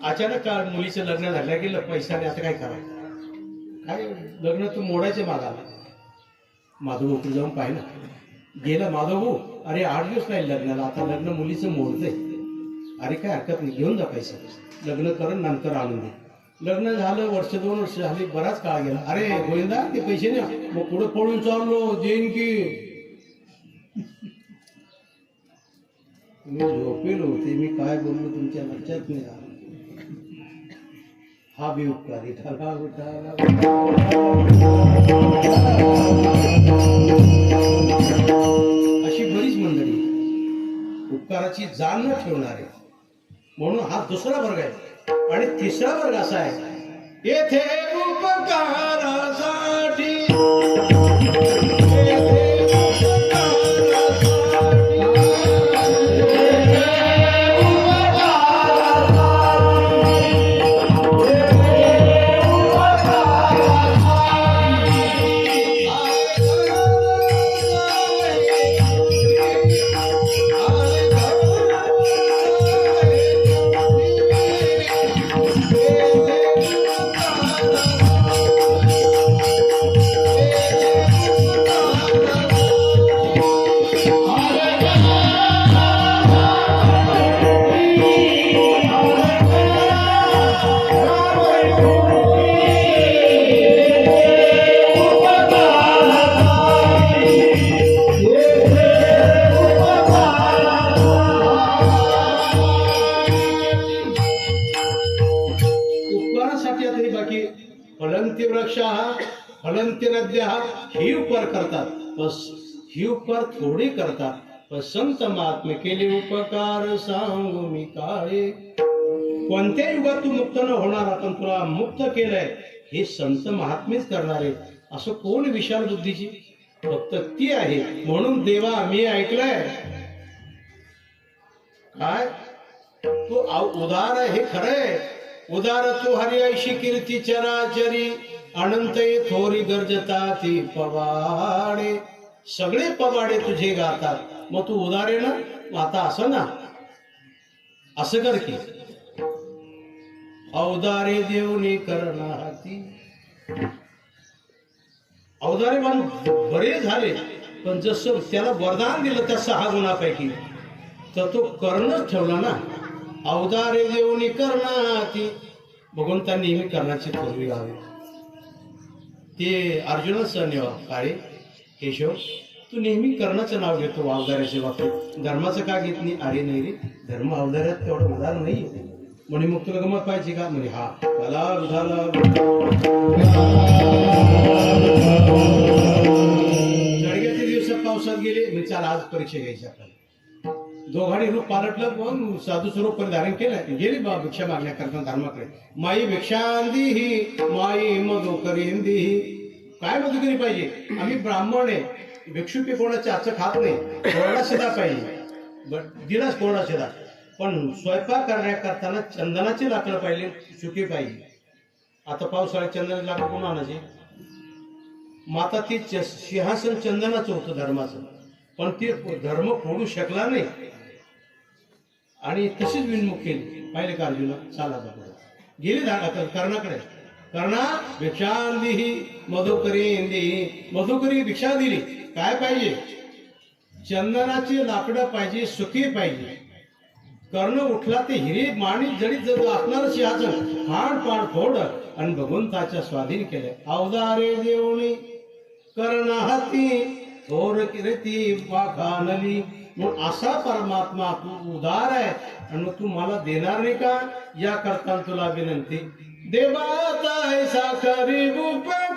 Speaker 1: अचानक मुलीचं लग्न झालं, गेलं पैशाने, आता काय करायचं? काय लग्न तू मोडायचे मागाला. माधव जाऊन पाहिलं, गेला माधव, अरे 8 दिवस राहील लग्नाला, आता लग्न मुलीचं मोडतंय. अरे काय हरकत नाही, घेऊन जा पैसे, लग्न करून नंतर आणून दे. लग्न झालं, वर्ष 2 वर्ष झाली, बराच काळ गेला. अरे गोविंदा ते पैसे नाही, मग पुढे पळून चाललो, देईन की. मी झोपेलो होते, मी काय बोललो तुमच्या लक्षात नाही आलं. हा बी उपकार विठाला विठाला. अशी बरीच मंडळी उपकाराची जाण न ठेवणारे, म्हणून हा दुसरा वर्ग आहे. आणि तिसरा वर्ग असा आहे, येथे उपकारासाठी फलंती वृक्ष फलंती नद्या ही उपकार करतात, बस ही उपकार थोडी करतात. पण संत महात्मे केले उपकार सांगू मी काळे. कोणत्या युगात तू मुक्त न होणार, आपण तुला मुक्त केलंय हे संत महात्मेच करणारे. असं कोण विशाल बुद्धीची, फक्त ती आहे. म्हणून देवा मी ऐकलंय काय तू उदार आहे, हे खरंय. उदार तू हरी ऐशी कीर्ती चराचरी, अनंत थोरी गरजता ती पवाडे. सगळे पवाडे तुझे गातात, मग तू उदार आहे ना. आता असं ना, असं कर की अवदारे देवनी करणाती. अवदारे बरे झाले, पण जसं त्याला वरदान दिलं त्या 6 गुणापैकी, तर तो कर्णच ठेवला ना. अवदारे देवनी करणाती, भगवंतांनी नेहमी कर्णाची थोरवी गावी. ते अर्जुनाच काळे केशव, तू नेहमी कर्णाचं नाव घेतो अवदाराच्या बाबतीत, धर्माचं का घेत नाही. अरे नाही रे, धर्म अवदारात तेवढं उदार नाही. म्हणे मग तुला गमत पाहिजे का. म्हणे हा मला झाला. जळग्याच्या दिवसात पावसात गेले, मी चाल आज परीक्षा घ्यायची आपल्याला. दोघांनी रूप पालटलं, पण साधू स्वरूप परिधारण केलं. गेली बा भिक्षा मागण्याकरता धर्माकडे. माई भिक्षांदी ही माई मधुकरींदी ही. काय मधुकरी पाहिजे, आम्ही ब्राह्मण आहे, भिक्षुकी कोणाचे आजचं खात नाही, कोरडा शिदा पाहिजे. दिलाच कोरडा शिदा, पण स्वयंपाक करण्याकरताना चंदनाची लाकडं पाहिजे, सुकी पाहिजे. आता पावसाळ्यात चंदनाची लाकडं कोण आणायची. माता ती सिंहासन चंदनाचं होतं धर्माचं, पण ते धर्म फोडू शकला नाही आणि तशीच विनमुख केली. पाहिले का अर्जुना, चाला गेली कर्णाकडे. कर्णा भिक्षांदी ही मधुकरी, मधुकरी भिक्षा दिली. काय पाहिजे, चंदनाची लाकडं पाहिजे, सुखी पाहिजे. कर्ण उठला ते हिरे माणिक जडीत असणार सिंहासन फाड पाड फोड आणि भगवंताच्या स्वाधीन केले. अवदारे देवणी कर्ण हाती थोर कीर्ती वाखानली. मग असा परमात्मा तू उदार आहे, आणि मग तू मला देणार नाही का. या करता तुला विनंती, देवाचा ऐसा करी उपकार.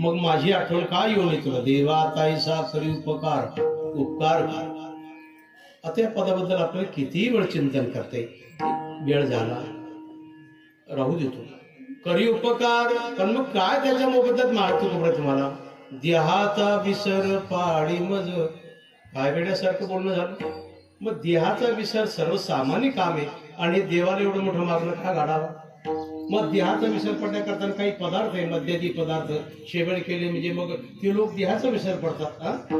Speaker 1: मग माझी आठवण का येऊ नये तुला, देवा ताईसा करी उपकार, उपकार आता या पदाबद्दल आपल्याला कितीही वेळ चिंतन करते, वेळ झाला राहू देतो, करी उपकार. पण मग काय त्याच्या मोबदल्यात मागतो खबर तुम्हाला, देहाचा विसर पाडी मज, काय वेड्यासारखं बोलणं झालं. मग देहाचा विसर सर्वसामान्य काम आहे आणि देवाला एवढं मोठं मागणं का गाडावा. मग देहाचा विसर पडण्याकरता काही पदार्थ आहे, मद्यादी पदार्थ सेवन केले म्हणजे मग ते लोक देहाचा विसर पडतात.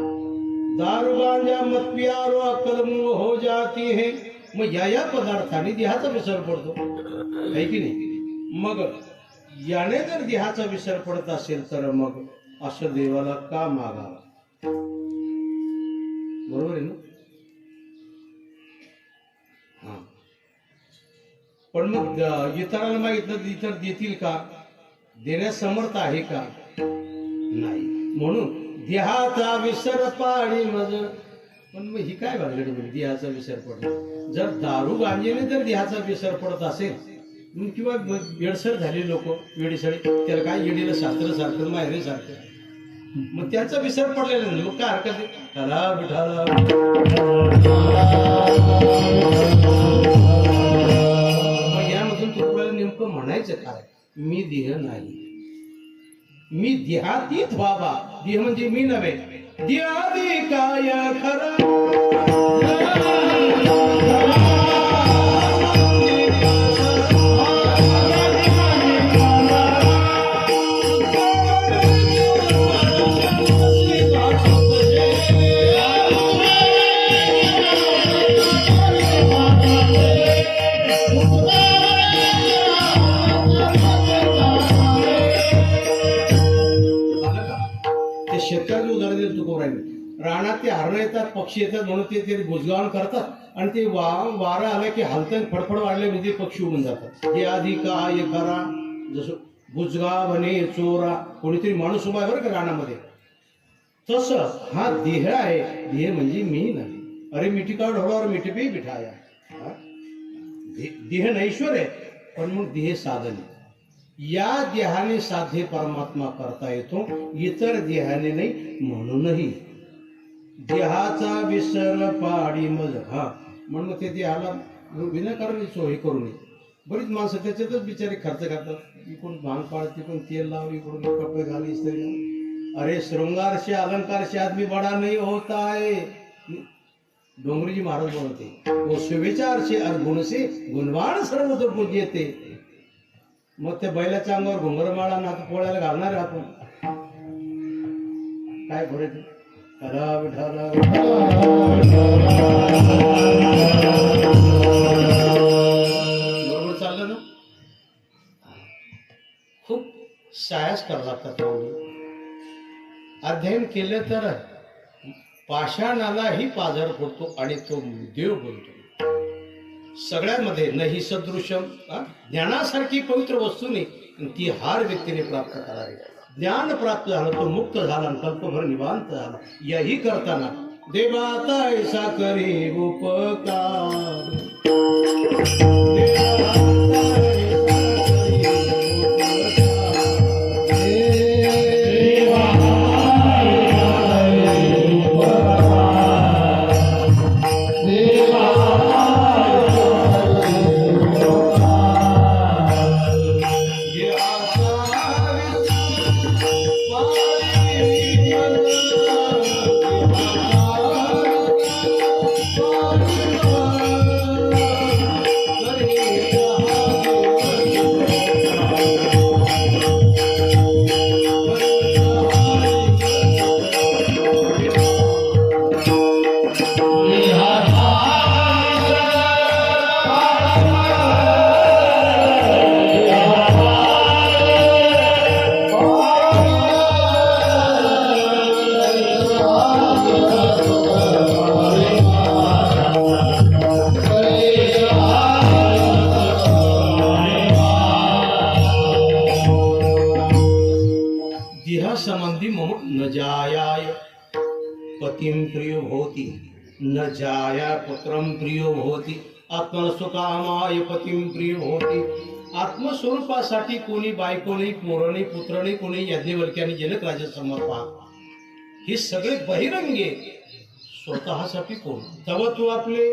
Speaker 1: दारू गांजा मत प्यारो अक्कल मुंह हो जाती है, मग या पदार्थाने देहाचा विसर पडतो आहे की नाही. मग याने जर देहाचा विसर पडत असेल तर मग असं देवाला का मागावा, बरोबर आहे ना. हा पण मग इतरांना मागितलं इतर देतील का, देण्यास समर्थ आहे का, नाही. म्हणून देहाचा विसर पाडी मज. पण मग ही काय भानगडी म्हणजे देहाचा विसर पडतो. जर दारू गांजेने जर देहाचा विसर पडत असेल किंवा वेडसर झाले लोक, वेडीसळे, त्याला काय येडीला शास्त्र सारखं माहेरे सारखं, मग त्याचा विसर पडलेला नाही, मग काय हरकत आहे. त्याला विठाला मग यामधून तुला नेमकं म्हणायचं काय, मी देह नाही, मी देहातीत व्हावा. देह म्हणजे मी नव्हे, देहादी काय खरा. रानात ते हरण येतात, पक्षी येतात म्हणून ते बुजगावण करतात आणि ते वारा आला की हलतं, फडफड वाढले म्हणजे पक्षी उडून जातात. हे आधी काय करा, जसं बुजगावणे चोरा, कोणीतरी माणूस उभा आहे बरं का रानामध्ये, तसं हा देह आहे. देह म्हणजे मी नाही. अरे मिठी का ढोळावर मिठी पे बिठाया. देह नैश्वर आहे पण मग देह साधन. या देहाने साध्य परमात्मा करता येतो, इतर देहाने नाही. म्हणूनही देहाचा विसर पाडी मज. हा म्हणून ते देहाला विनाकारण सोय करू नये. बरीच माणसं त्याच्यातच बिचारे खर्च करतात, इकडून भांग पाळत, तिकडून तेल लाव, इकडून कपडे घाल, इस्त्री. अरे श्रृंगार से अलंकार से आदमी बडा नहीं होता है, डोंगरीजी महाराज बोलते. वो सुविचार से और गुण से गुणवान सर्व तो पूज्यते. मग त्या बैलाच्या अंगावर घुंगरमाळा नात पोळ्याला घालणार आपण, काय भरायचं. बरोबर चाललं ना. खूप सायास करावं लागतात. अध्ययन केलं तर पाषाणालाही पाझर पडतो आणि तो देव बोलतो. सगळ्यामध्ये नाही सदृशम, ज्ञानासारखी पवित्र वस्तू नाही, ती हार व्यक्तीने प्राप्त करावी. ज्ञान प्राप्त झालं तो मुक्त झाला, कल्पभर निवांत झाला. यही करताना देवाता ऐसा करी उपकार. संबंधी मम न जायाय पतिम प्रियो भवति, न जाया पुत्रम प्रियो भवति, आत्मनस्तु कामाय पतिम प्रियो भवति. आत्मस्वरूपासाठी कोणी बायको नाही, पोरं नाही, पुत्र नाही, कोणी याज्ञवल्क्य आणि जनक राजा समोर पहा. हे सगळे बहिरंगे स्वतःसाठी कोण. तव तू आपले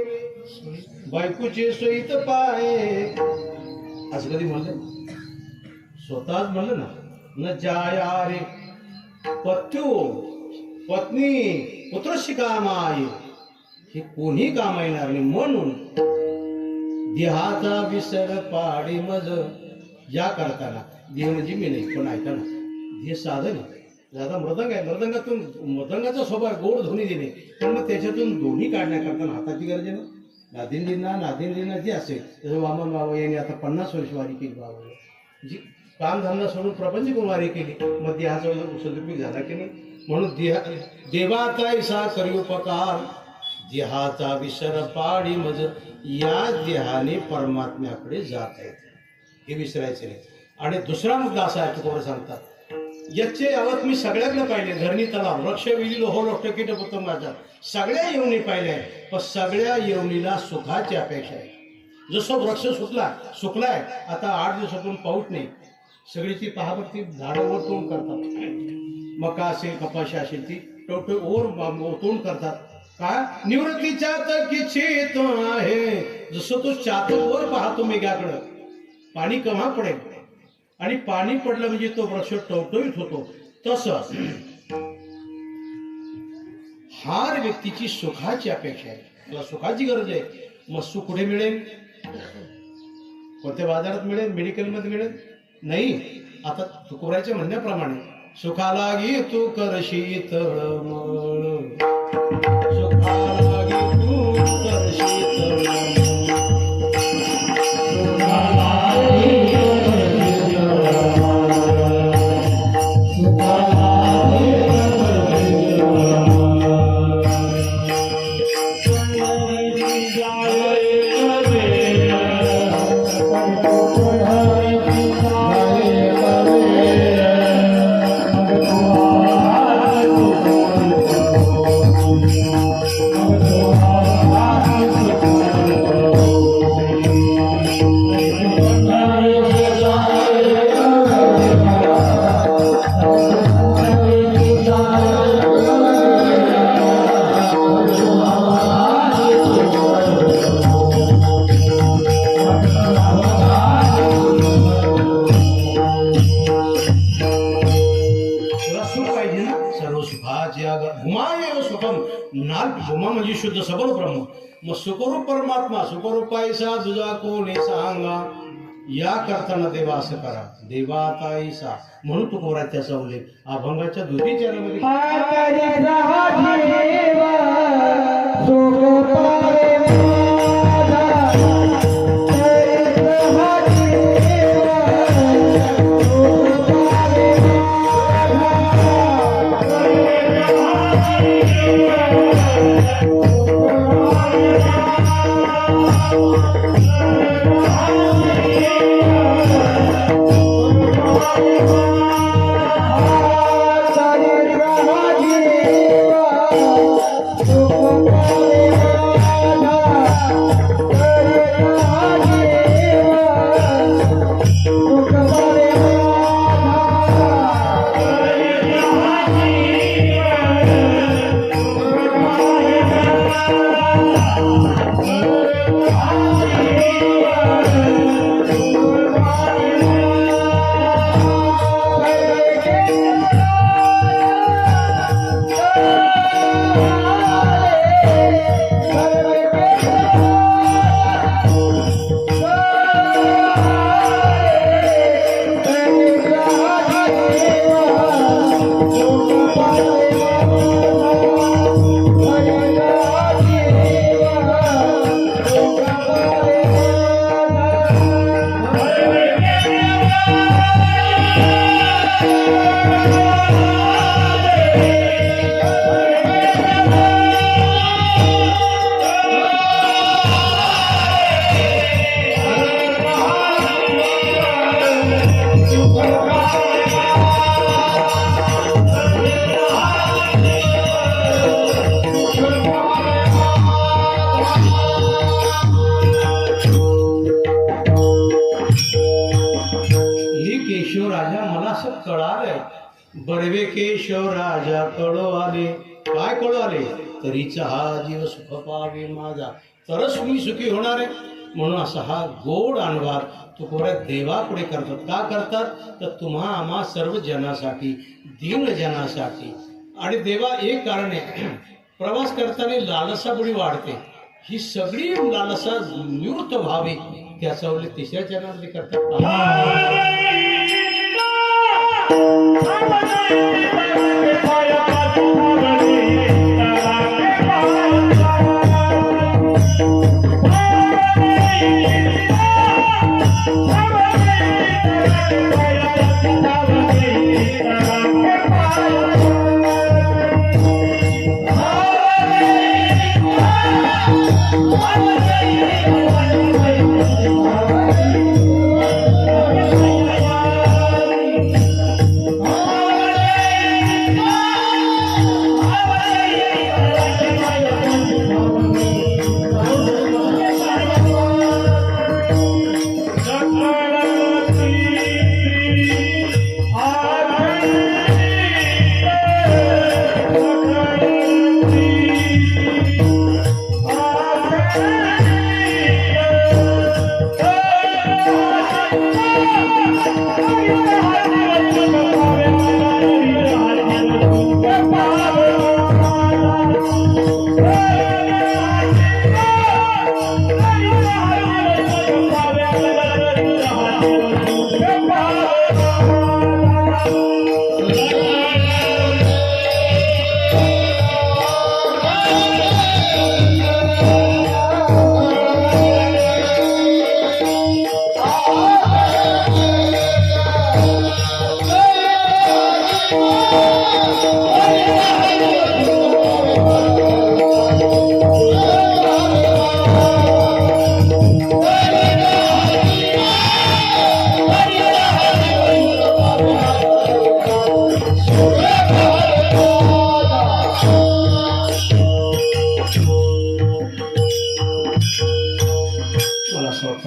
Speaker 1: बायकोचे सोयीत पाय, असं कधी म्हणलं? स्वतःच म्हणलं ना, न जाया रे पत्यो पत्नी पुत्रशी कामाय, हे कोणी काम येणार नाही. म्हणून देहाचा विसर पाडी मज, या करताना देह म्हणजे मी नाही, पण ऐका ना, देह साधन आहे. आता मृदंग आहे, मृदंगातून मृदंगाचा स्वभाव गोड ध्वनी देणे, पण मग त्याच्यातून दोन्ही काढण्याकरता हाताची गरज आहे ना. नादिनजींना जे असेल जसं वामन बाबा यांनी आता 50 वर्ष वारी केली. बाबा जी कामधंदा सोडून प्रपंच पण वारी केली, मग देहाचा सदुपयोग झाला की नाही. म्हणून देवाचा ऐसा करी उपकार, देहाचा विसर पाडी मज, या देहाने परमात्म्याकडे जात आहेत, हे विसरायचे नाही. आणि दुसरा मुद्दा असा आहे, तुकोबा सांगतात, याचे यावत मी सगळ्याकडे पाहिले, धरणी तलाव वृक्ष विली लोह लोष्ट कीट पतंगाच्या सगळ्या येवणी पाहिल्या, पण सगळ्या येवणीला सुखाची अपेक्षा आहे. जसं वृक्ष सुकलाय, आता 8 दिवसातून पाऊस नाही, सगळी ती पहावरती झाडावर तोंड करतात. मका असेल, कपाशी असेल, ती टोटे ओर तोंड करतात. का निवृत्तीच्या किचित आहे, जसं तो चातकवर पाहतो मेघाकडं, पाणी केव्हा पडेल, आणि पाणी पडलं म्हणजे तो वृक्ष टवटवीत होतो. तसं हार व्यक्तीची सुखाची अपेक्षा आहे, त्याला सुखाची गरज आहे. मग सुख कुठे मिळेल? कोणत्या बाजारात मिळेल? मेडिकलमध्ये मिळेल? नाही. आता तुकोबाच्या म्हणण्याप्रमाणे सुखालागी तू करशी तळमळ, सुखालागी तू करशी तळमळ, भूमा म्हणजे शुद्ध सबल ब्रह्म. मग सुखरूप परमात्मा सुखरूपायसा तुझा कोणी सांगा, या करताना देवा असं करा, देवाताईसा. म्हणून तुकोबा त्याचा उल्लेख अभंगाच्या दुधी चरणामध्ये बडवे केशव राजा कळो आले. काय कळो आले? तरीचा हा जीव सुख पावे माझा, तरच मी सुखी होणार आहे. म्हणून असा हा गोड अनुवाद तुकोऱ्या देवापुढे करतात. का करतात? तर तुम्हा आम्हा सर्व जनासाठी, दीन जनासाठी. आणि देवा एक कारण आहे, प्रवास करताना लालसा बुडी वाढते, ही सगळी लालसा निवृत्त व्हावी त्याचा उल्लेख तिसऱ्या चरणामध्ये करतात.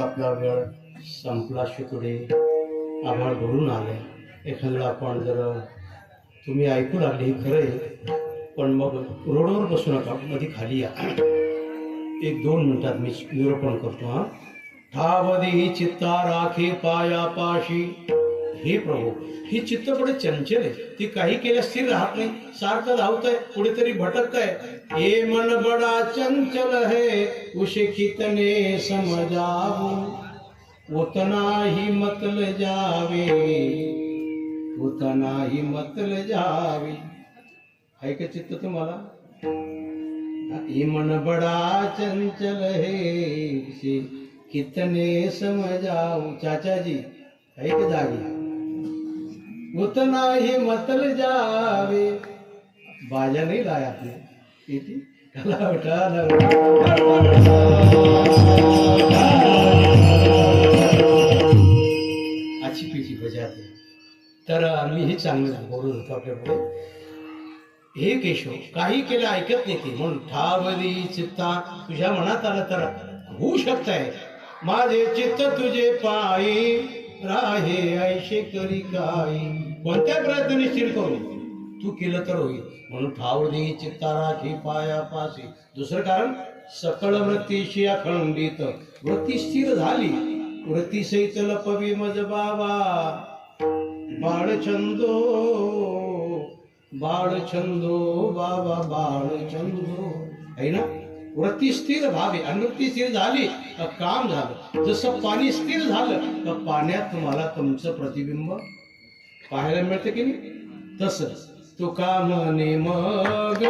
Speaker 1: आपला वेळ संपला शिकडे, आभाळ भरून आले. एखाद्या आपण जर तुम्ही ऐकू लागले हे खरं आहे, पण मग रोडवर बसू नका, मध्ये खाली या. 1-2 मिनिटात मी निरूपण करतो. हा ठावदी चित्ता राखे पायापाशी. हे प्रभू, ही चित्त बडे चंचल आहे, ती काही केल्या स्थिर राहत नाही, सारखं धावत आहे, कुठेतरी भटकत आहे. ये मन बडा चंचल है, उसे कितने समझावो, उतना ही मतल जावे, उतना ही मतल जावे. आहे का चित्त तुम्हाला? ये मन बडा चंचल है, उसे कितने समझावो. चाचाजी आहे का जागी? उतना ही मतल जावे. बाजा नहीं लाया आपने? कला उठा अच्छी पीची बजाते. तर मी हे चांगलं बोलत होतो आपल्यापुढे. हे केशव, काही केलं ऐकत नाही ती, म्हणून ठावली चित्ता. तुझ्या मनात आलं तर होऊ शकतंय. माझे चित्त तुझे पायी राहे ऐशे करी काही. कोणत्या प्रयत्नाने स्थिर करू, तू केलं तर होईल. म्हणून ठावली चित्ता राखी पायापाशी. दुसरं कारण, सकळ वृत्तीशी अखंडित. वृत्ती स्थिर झाली, वृत्ती सहित लपवी मज बाबा. बाळछंदो बाळछंदो बाबा बाळछंदो. आहे ना? वृत्ती स्थिर व्हावी, आणि वृत्ती स्थिर झाली तर काम झालं. जसं पाणी स्थिर झालं तर पाण्यात तुम्हाला तुमचं प्रतिबिंब पाहायला मिळतं की नाही? तसंच तुका म्हणे मग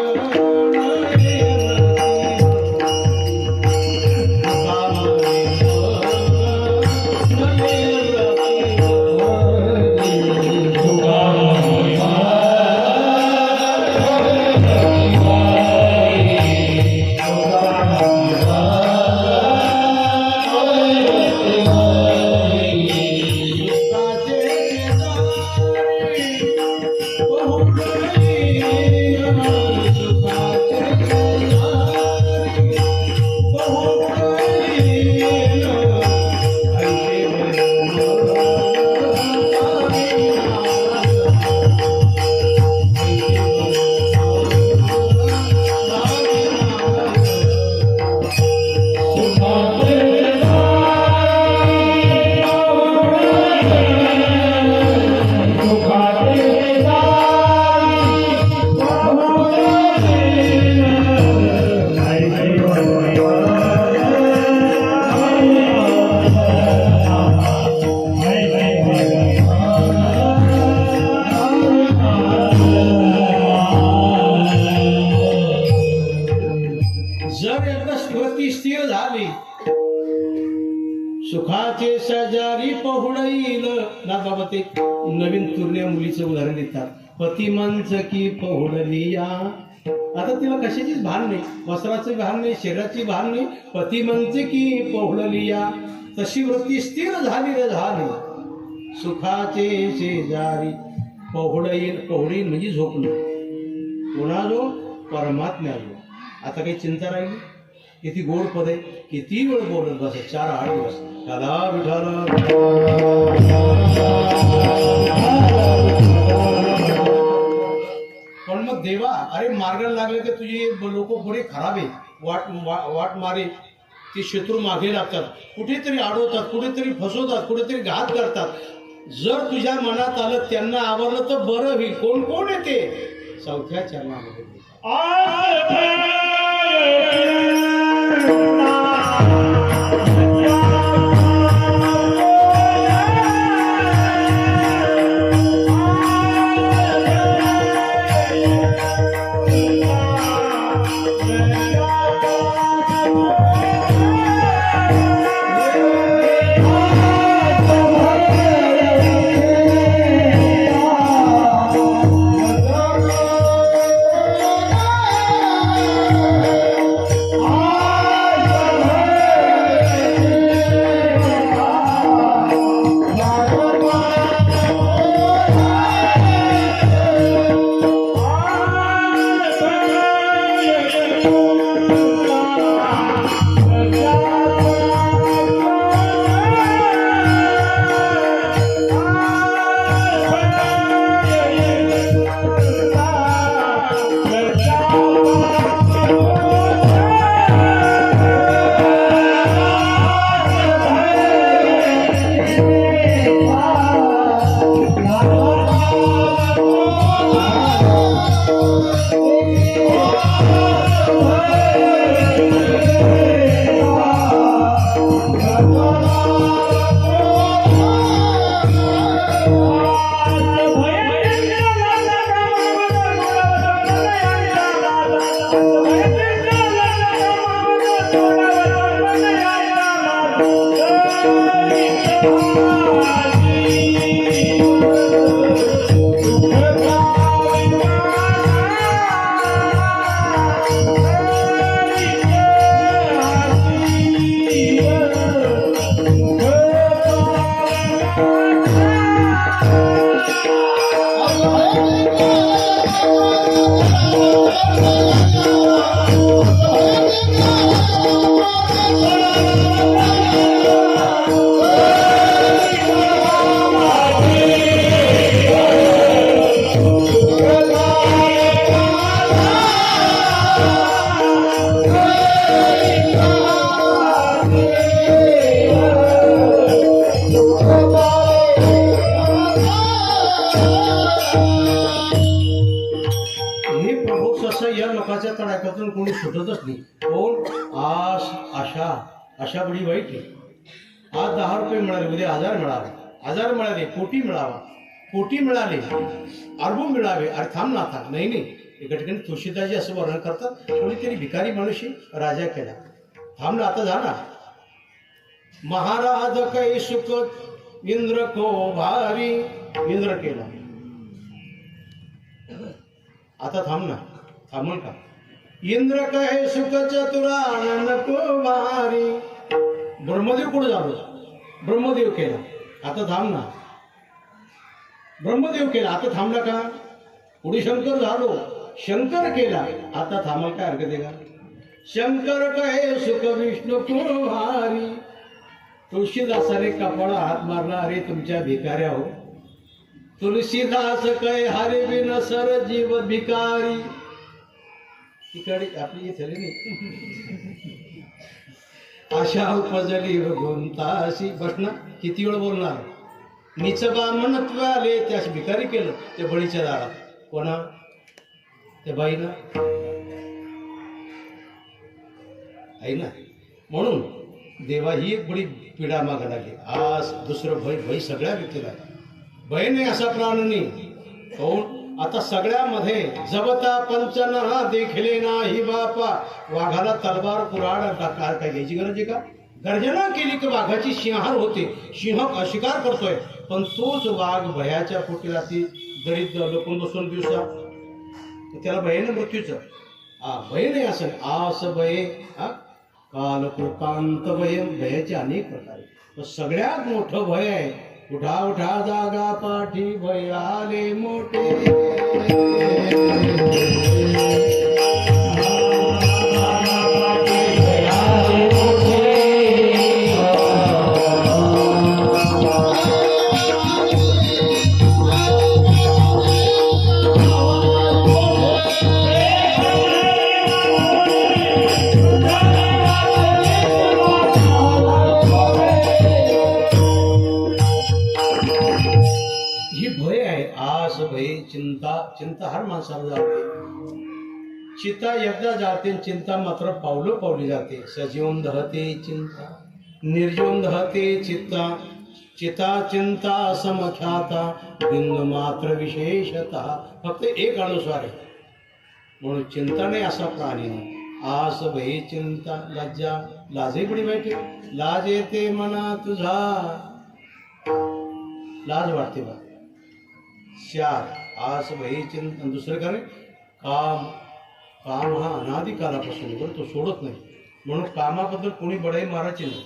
Speaker 1: वृत्ती स्थिर झाली सुखाचे शेजारी पहुडईल ना बाबा ते नवीन तुरण्या मुलीचं उदाहरण देतात पतिमंच की पहुडलिया आता तिला कशाचीच भान नाही वस्त्राचं भान नाही शरीराची भान नाही पतिमंच की पहुडलिया तशी वृत्ती स्थिर झाली रे झाली सुखाचे शेजारी पहुडईल म्हणजे झोपलं कोणा जो परमात्म्या जो आता काही चिंता राहिली किती गोड पद आहे किती वेळ बोलत बस 4-8 दिवस त्याला विठाला पण मग देवा अरे मार्गाला लागले तर तुझे लोक बरे खराब आहे वाट मारे ते शत्रू मागे लागतात कुठेतरी अडवतात कुठेतरी फसवतात कुठेतरी घात करतात जर तुझ्या मनात आलं त्यांना आवरलं तर बरं होईल कोण कोण येते 4थ्या चरणामध्ये कोणी सुटतच नाही कोण आशा बडी वाईट आहे आज 10 रुपये मिळाले उद्या 1000 मिळाले 1000 मिळाले कोटी मिळावा कोटी मिळाले अरबो मिळावे अरे थांब ना था नाही एका ठिकाणी तुळशीदासजी असं वर्णन करतात कोणीतरी भिकारी मनुष्य राजा केला थांब ना आता जा ना महाराज कै सुख इंद्र को भारी इंद्र केला आता थांब ना थांबल का इंद्र कहे सुख चतुरानन को भारी ब्रह्मदेव कुठे झालो ब्रह्मदेव केला आता थांब ना ब्रह्मदेव केला आता थांबला का पुढे शंकर झालो शंकर केला आता थांबल काय हरकत आहे का शंकर कहे सुख विष्णू को भारी तुळशीदासाने कपाळा हात मारला अरे तुमच्या भिकाऱ्या हो तुलसीदास कहे हरे बिन सर जीव भिकारी तिकडे आपली इथे नाही आशा उपजली गुंताशी बसना किती वेळ बोलणार निचबा म्हणत्व आले त्यास भिकारी केलं त्या बळीच्या दारात कोणा त्या बाईना आहे ना म्हणून देवा ही एक बडी पीडा मागा लागली आज दुसरं भय सगळ्या व्यक्तीला भय नाही असा प्राण नाही कोण आता सगळ्यामध्ये जबता पंचना देखले नाही बापा, वाघाला तलवार कुऱ्हाड काय घ्यायची गरज आहे का? गर्जना केली की वाघाची सिंहार होते, सिंह शिकार करतोय, पण तोच वाघ भयाच्या पोटीला ती दरीत लपून बसून दिवसा, त्याला भय ना मृत्यूचं. भय नाही असं आस भय, काल कृतांत भय, भयाचे अनेक प्रकार आहेत. पण सगळ्यात मोठं भय आहे उठा उठा जागा पाठी भय आले मोठे. चिंता हर माणसाला जाते, चिता एकदा जाते, चिंता मात्र पावलं पावली जाते. सजीवन दहते चिंता, निर्जीवन दहते चित्ता, चिता चिंता समख्याता, बिंदू मात्र विशेषतः. फक्त एक अनुसार आहे म्हणून चिंता नाही असा प्राणी नाही. आस भय चिंता, लज्जा लाजे बडी वाईट, लाज येते मना तुझा, लाज वाटते बा. चार आस भय चिंतन. दुसरं काय? काम. काम हा अनादी कालापासून बरं, तो सोडत नाही, म्हणून कामाबद्दल कोणी बढाई मारायची नाही.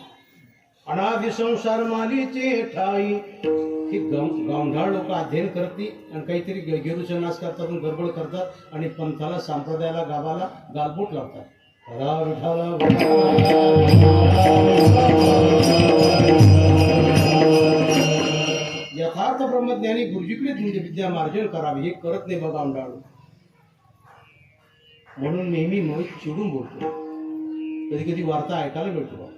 Speaker 1: अनादी संसार मालीचे ठाई. ही गावंढाळ लोक अध्ययन करती आणि काहीतरी गेरूचा नाश करतात आणि गडबड करतात आणि पंथाला, संप्रदायाला, गावाला गालबोट लावतात. यथार्थ ब्रह्मज्ञानी गुरुजीकडे म्हणजे विद्या मार्जन करावी, हे करत नाही बघा गावंढाळ. म्हणून नेहमी मग चिडून बोलतो, कधी कधी वार्ता ऐकायला मिळतो.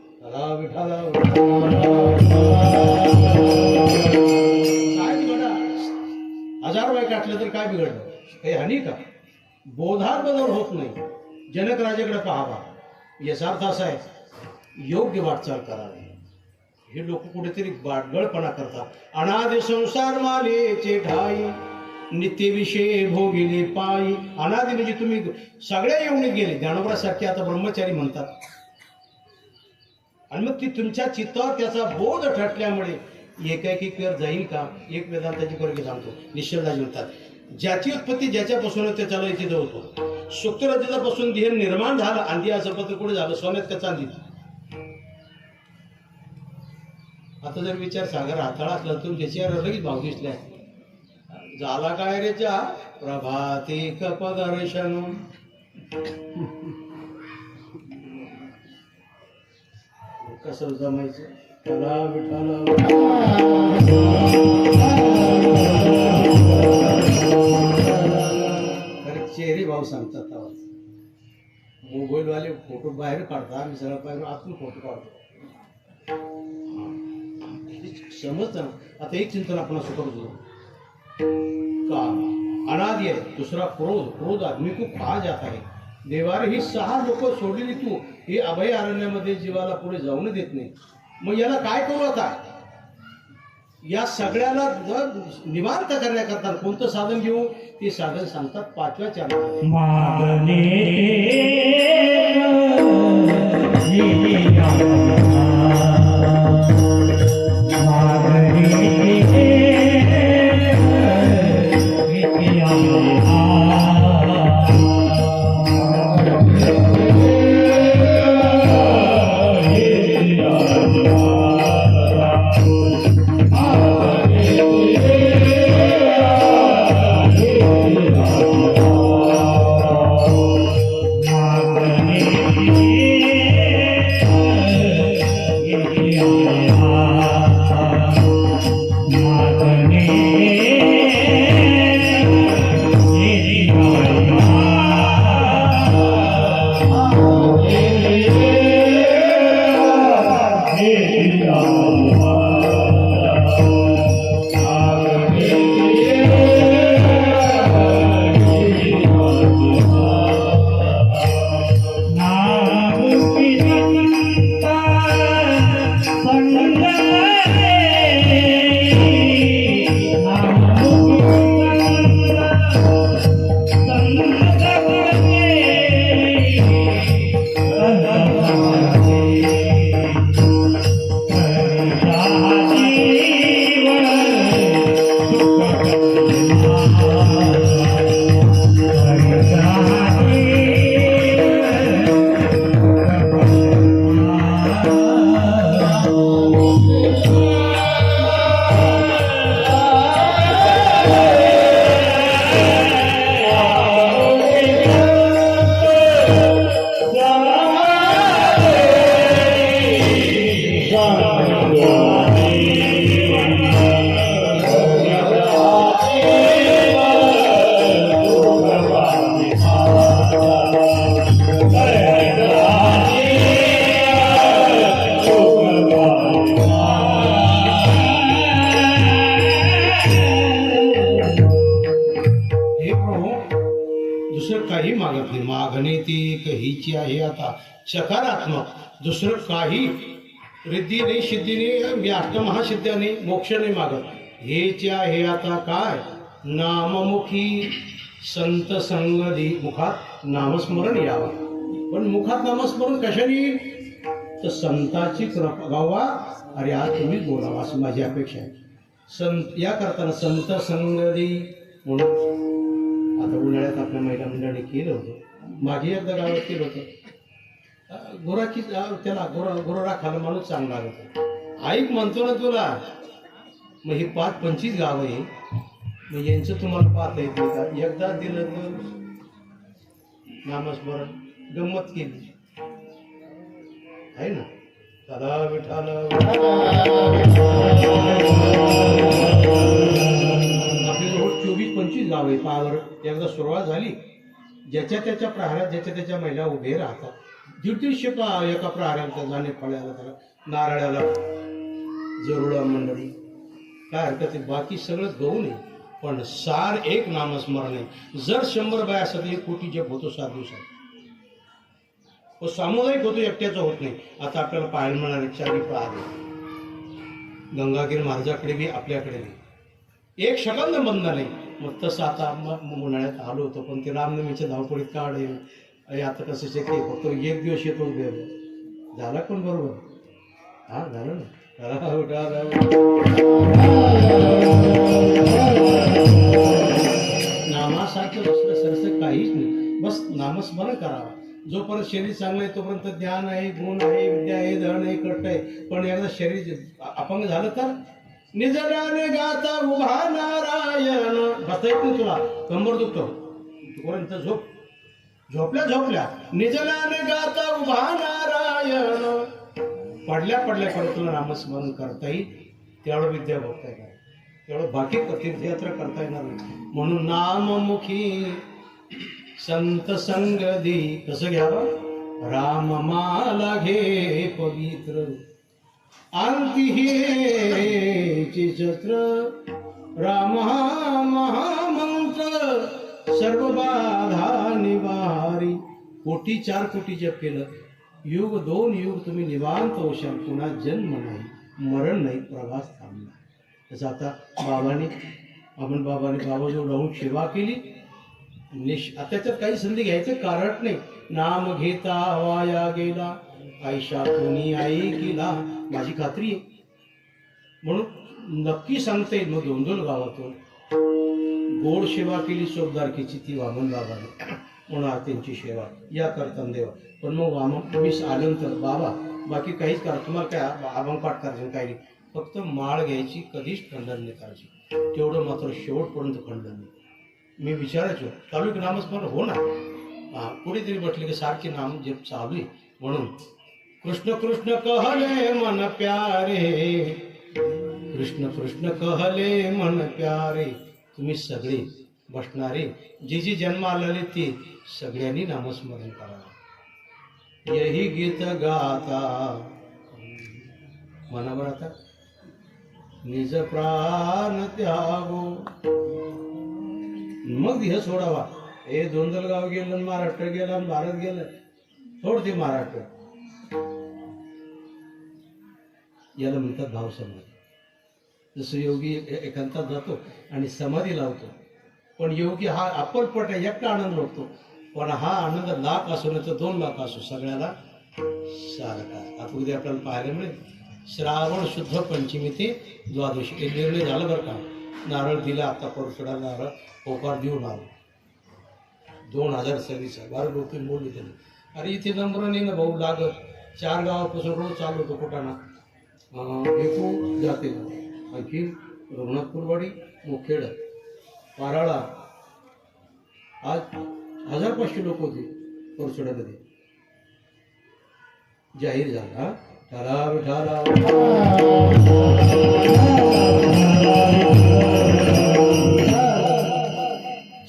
Speaker 1: काय बिघडा? 1000 वाय काटलं तर काय बिघडलं? काही हानी का? बोधात बदल होत नाही. जनक राजाकडे पाहावा. यथार्थ असा आहे, योग्य वाटचाल करावी. हे लोक कुठेतरी बाडगळपणा करतात. अनादि संसार मालेचे ठाई, नित्यविषय भोगिले पायी. अनादि म्हणजे तुम्ही सगळ्या येऊन गेले. ज्ञानोबरासारखे आता ब्रह्मचारी म्हणतात, आणि मग ती तुमच्या चित्तावर त्याचा बोध ठटल्यामुळे एकाएकी पेर जाईल का? एक वेदांताची वर्ग सांगतो, निश्चलदाजी म्हणतात, ज्याची उत्पत्ती ज्याच्यापासून त्याचा लय तिथं होतो. सुक्तरजतापासून देह निर्माण झाला, आणि असं पत्र कुठे झालं? सोन्यात का चांदीत? आता जर विचार सागर हाताळा असला तर त्याच्यावर लगेच भाव दिसलाय. झाला काय रे चा प्रभाते कपदर्शन. कसं जमायचं? त्याला विठाला चेहरे भाव सांगतात. मोबाईलवाले फोटो बाहेर काढतात, मी सगळं बाहेर आतून फोटो काढतो. समजतं ना? आता एक चिंतन आपण असं करतो, काम अनादि आहे. दुसरा क्रोध. क्रोध आदमी को खा जात आहे. देवारे ही 6 लोक सोडलेली तू हे अभय अरण्यामध्ये जीवाला पुढे जाऊन देत नाही. मग याला काय करू आता? या सगळ्याला निवांत करण्याकरता कोणतं साधन घेऊ? ते साधन सांगतात 5व्या चरणात. हीची आहे आता सकारात्मक. दुसरं काही रिद्धी नाही, सिद्धी नाही, मी अष्टमहासिद्ध्या नाही, मोक्ष नाही मागत. हेची आहे आता काय नाममुखी संत संगदी. मुखात नामस्मरण यावं, पण मुखात नामस्मरण कशाने येईल तर संताची कृपा गावा. अरे आज तुम्हीच बोलावा असं माझी अपेक्षा आहे. संत या करताना संत संगदी म्हणून आता उन्हाळ्यात आपल्या महिला मंडळाने केलं होतं, मागे एकदा गावात केलं होतं. गुराची त्याला गुरु राखायला माणूस चांगला होता. ऐक म्हणतो ना तुला. मग ही 5-25 गाव आहे, मग यांचं तुम्हाला पाहता येते का? एकदा दिलं तर नामस्मरण गंमत केली आहे ना. सदा विठाल आपल्याजवळ 24-25 गाव आहे पावर. एकदा सुरुवात झाली, ज्याच्या त्याच्या प्रहारात ज्याच्या त्याच्या महिला उभे राहतात. 150 एका प्रहाराला जाणे फळ्याला त्याला नारळाला जरुळा मंडळी काय हरकत आहे. बाकी सगळं गहू नाही, पण सार एक नामस्मरण आहे. जर 100 बाय असत 1 कोटी जप होतो 7 दिवसात. तो सामुदायिक होतो, एकट्याचा होत नाही. आता आपल्याला पाहायला मिळणार 4 प्रहार गंगागिरी महाराजाकडे बी आपल्याकडे बी 1 सेकंद बंद नाही. मग तसं आता उन्हाळ्यात आलो होतो, पण ते रामनवमीच्या धावपळीत काढेल. आता कसं शक्य फक्त 1 दिवस येतो झाला. पण बरोबर हा झालं ना. नामासारखं दुसरं सरसं काहीच नाही, बस नामस्मरण करावं. जोपर्यंत शरीर चांगलं आहे तोपर्यंत ज्ञान आहे, गुण आहे, विद्या आहे, धन आहे, कष्ट आहे. पण एकदा शरीर अपंग झालं तर निजराने गाता उभा नारायण बसता येत नाही तुला, कंबर दुखतो तोपर्यंत झोपल्या निजराने गाता उभा नारायण. पडल्या करत तुला नामस्मरण करता येईल, तेवढं विद्या भोगता येणार, तेवढं बाकी तीर्थयात्रा करता येणार नाही. म्हणून नाममुखी संत संगदी कसं घ्यावं. राम माला घे पवित्र अंती हेची छत्र. राम हा महामंत्र सर्व बाधा निवारी. 4 कोटी जप केलं, युग 2 युग तुम्ही निवांत होशाल. पुन्हा जन्म नाही, मरण नाही, प्रवास थांबला. तसं आता बाबाने बाबाजवळ राहून सेवा केली. त्याच्यात काही संधी घ्यायचं कारण नाही. नाम घेता वाया गेला आयशा कोणी आई केला, माझी खात्री आहे. म्हणून नक्की सांगता येईल. मग 2 गावातून गोड सेवा केली सोबदारकीची ती वामन बाबाने, म्हणून त्यांची सेवा या करताना देवा. पण मग वामन तुम्ही आल्यानंतर बाबा बाकी काहीच करा, तुम्हाला काय अभंग पाठ करायचं काही नाही, फक्त माळ घ्यायची, कधीच खंडन नाही करायची. तेवढं मात्र शेवटपर्यंत खंडन नाही. मी विचारायचो चालू की नामस्मरण हो ना. कुठेतरी म्हटले की सारखी नाम जप चालू आहे. म्हणून कृष्ण कृष्ण कहले मन प्यारे, कृष्ण कृष्ण कहले मन प्यारे. तुम्ही सगळे बसणारे जे जन्म आलेले ते सगळ्यांनी नामस्मरण करा. यही गीत गाता मनावर आता निज प्राण त्यागो. मग हे सोडावा. हे दोंदलगाव गेलं, महाराष्ट्र गेला, भारत गेलं, सोडते महाराष्ट्र. याला म्हणतात भाव समाधी. जसं योगी एकांतात जातो आणि समाधी लावतो, पण योगी हा अपलपट आहे, एकटा आनंद लोटतो. पण हा आनंद 1,00,000 असो नाही तर 2,00,000 असो, सगळ्याला सारखा. आता उद्या आपल्याला पाहायला मिळेल श्रावण शुद्ध पंचमी ते द्वादशी. एक निर्णय झालं बरं का. नारळ दिला, आता परशुराम नारळ होकार देऊन आलो 2026. बारा लोक बोलले त्याने, अरे इथे नंबर नाही ना भाऊ लागत. 4 गावापासून रोज चालू होतो कुठाना भेटू जाते. आणखी रघुनाथपूरवाडी, मुखेड, पाराळा, आज 1,000-500 लोक होते परसोड्यामध्ये. जाहीर झाला ठाला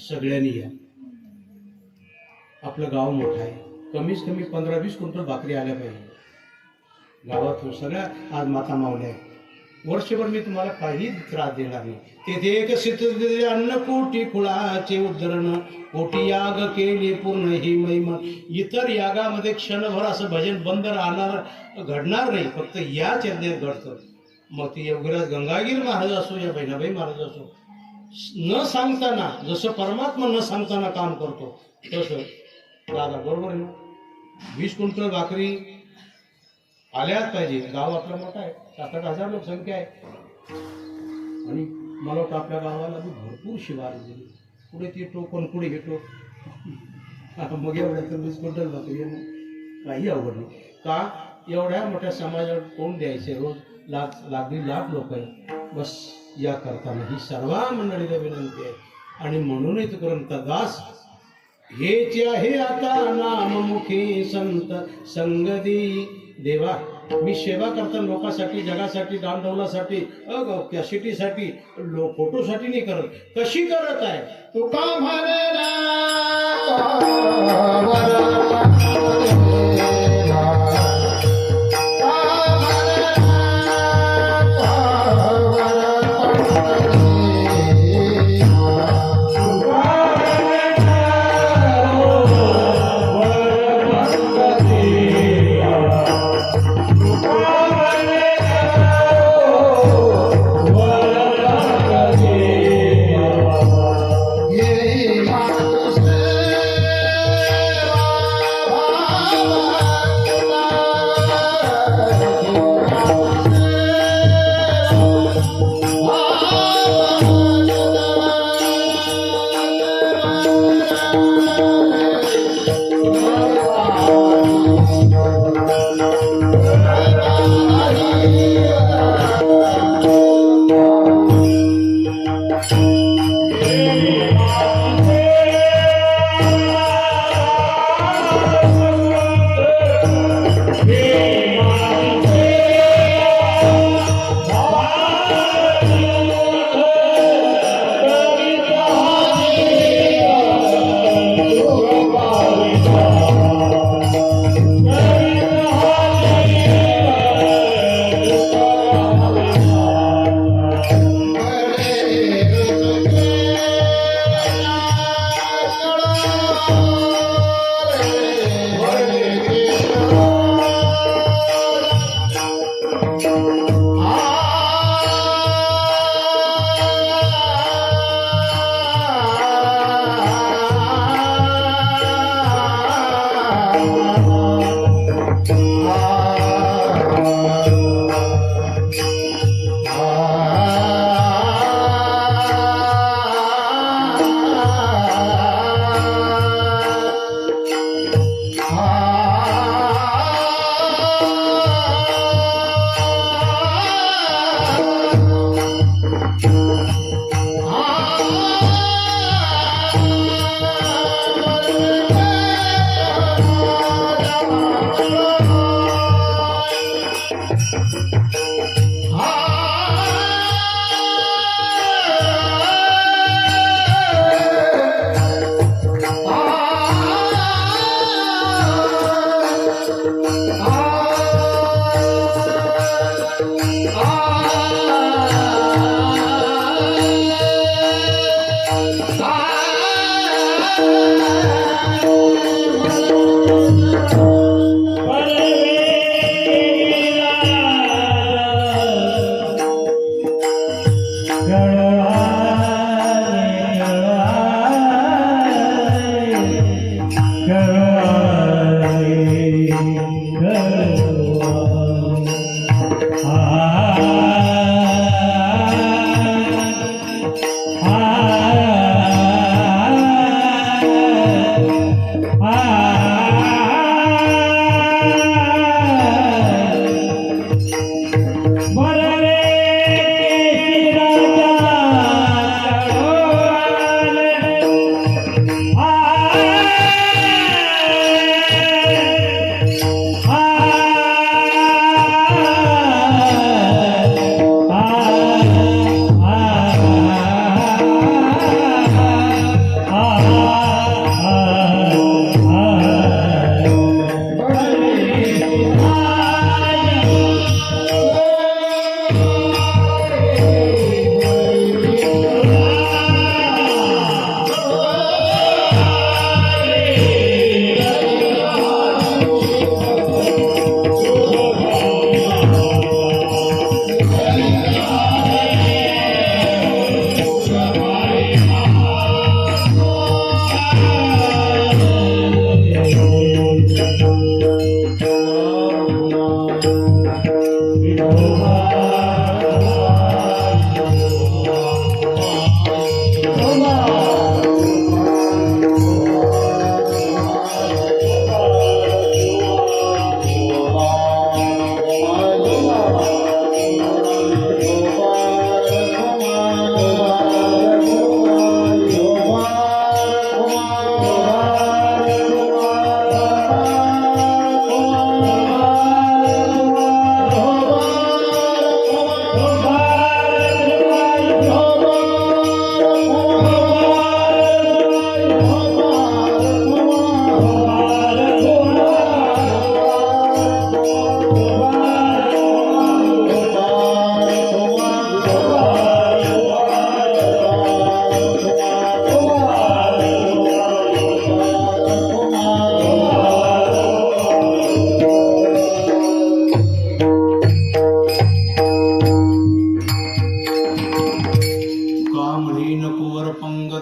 Speaker 1: सगळ्यांनी या. आपलं गाव मोठं आहे, कमीत कमी 15-20 क्विंटल भाकरी आल्या पाहिजे गावातून. सगळ्या आज माता मावल्या वर्षभर मी तुम्हाला काही त्रास देणार नाही. तेथे एक सिद्ध अन्नकोटी कुळाचे उद्धरण, कोटी याग केले पूर्ण ही महिमा. इतर यागामध्ये क्षणभर असं भजन बंद राहणार घडणार नाही, फक्त या चरण्यात घडतं. मग ती योगीराज गंगागीर महाराज असो या बहिणाबाई महाराज असो, न सांगताना जसं परमात्मा न सांगताना काम करतो तसं दादा बरोबर आहे ना. 20 क्विंटल भाकरी आल्याच पाहिजे. गाव आपला मोठा आहे, 7-8 हजार लोकसंख्या आहे आणि मला वाटतं आपल्या गावाला बी भरपूर शिवार दिली. पुढे ती टोक पण पुढे घेतो मग एवढ्या 20 क्विंटल भाकरी काही अवघड नाही. का एवढ्या मोठ्या समाजाला कोण द्यायचे? रोज लाख 1.5 लाख लोक आहेत. बस या करताना ही सर्व मंडळीला विनंती आहे. आणि म्हणूनच ग्रंथदास हेचे आहे आता नाममुखी संत संगदी. देवा मी सेवा करताना लोकांसाठी, जगासाठी, दानडौलासाठी, कॅसिटीसाठी, फोटोसाठी नाही करत. कशी करत आहे?
Speaker 2: तुका म्हणे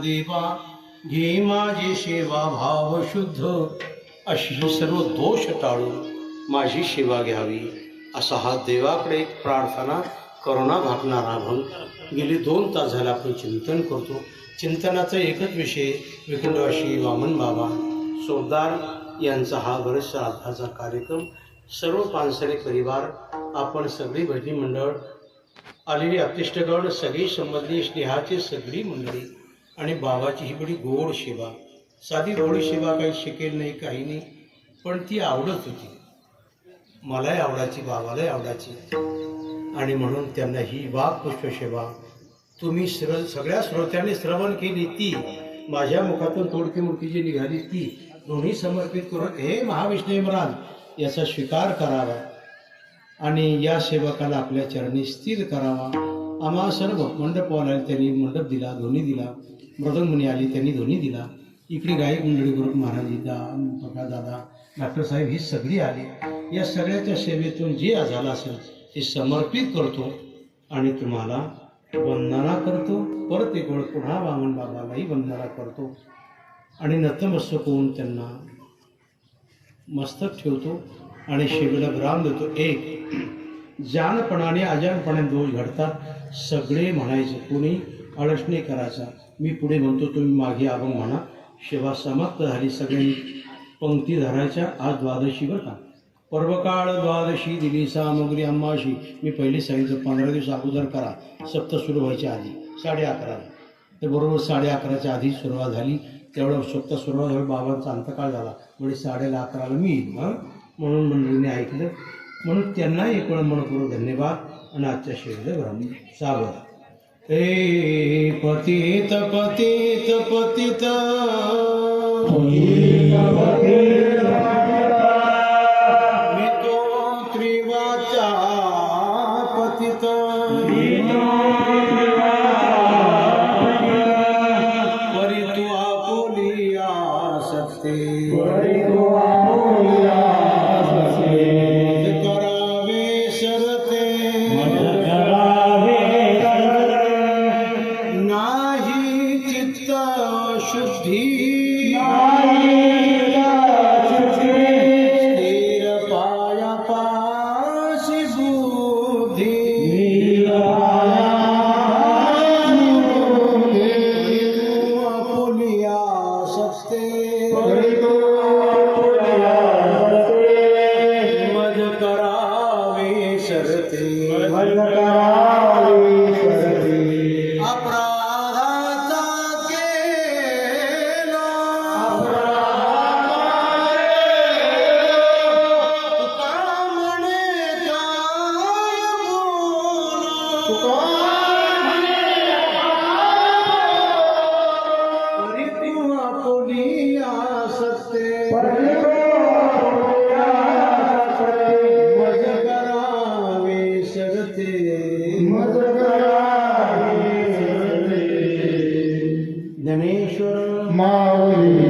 Speaker 1: देवा घे माझी सेवा भाव शुद्ध अशी सर्व दोष टाळून माझी सेवा घ्यावी असा हा देवाकडे एक प्रार्थना करुणा भागणारा भंग गेली 2 तास झाला आपण चिंतन करतो. चिंतनाचा एकच विषय विकुंडवासी वामन बाबा सोरदार यांचा हा वर्ष श्राद्धाचा कार्यक्रम. सर्व पानसरे परिवार आपण सगळी भजनी मंडळ आलेली अतिष्ठगण सगळी संबंधी स्नेहाची सगळी मंडळी आणि बाबाची ही बडी गोड सेवा. साधी गोडी सेवा काही शिकेल नाही काही नाही, पण ती आवडत होती. मलाही आवडायची, बाबालाही आवडायची. आणि म्हणून त्यांना ही वाक्पुष्प सेवा तुम्ही सगळ्या श्रोत्यांनी श्रवण केली ती माझ्या मुखातून तोडकी मुडकी जी निघाली ती दोन्ही समर्पित करून हे महाविष्णू महाराज याचा स्वीकार करावा आणि या सेवकाला आपल्या चरणी स्थिर करावा. आम्हा सर्व मंडपवाला त्यांनी मंडप दिला, ध्वनी दिला. मृदंग मुनी आली त्यांनी ध्वनी दिला. इकडे गायक मंडळी गुरु महाराज दादा डॉक्टर साहेब ही सगळी आली. या सगळ्याच्या सेवेतून जे झालं असेल ते समर्पित करतो आणि तुम्हाला वंदना करतो. परत एक वेळ पुन्हा वामन बाबालाही वंदना करतो आणि नतमस्तक होऊन त्यांना मस्तक ठेवतो आणि शिवेला विराम देतो. एक जानपणाने अजानपणाने दोष घडतात. सगळे म्हणायचे, कोणी आळस नाही करायचा. मी पुढे म्हणतो, तुम्ही मागे अभंग म्हणा. सेवा समाप्त झाली. सगळ्यांनी पंक्ती धरायच्या. आज द्वादशी बरं का, पर्वकाळ द्वादशी दिली सामग्री अम्माशी. मी पहिले सांगितलं 15 दिवस अगोदर करा, सप्त सुरू व्हायच्या आधी 11:30. तर बरोबर 11:30च्या आधी सुरुवात झाली. तेवढं सप्त सुरुवात झाली. बाबांचा अंतकाळ झाला म्हणजे 11:30 मी येईल म्हणून मंडळीने ऐकलं. म्हणून त्यांना एक वेळ मनपूर्वक धन्यवाद आणि आजच्या शेवटच्या ब्राह्मण सागर. हे पतित पतित पतित मी तो त्रिवाचा पतित परी तू आपुलिया सत्ते करावे सरते नाही चित्त शुद्धी स्थिर पाया पाशी बुद्धी तू आपुलिया सत्ते मज करावे सरते अपराधाचा केला तुका म्हणे काय परी तू आपुलिया सत्ते मज करावे सरते ज्ञानेश्वर
Speaker 2: माऊली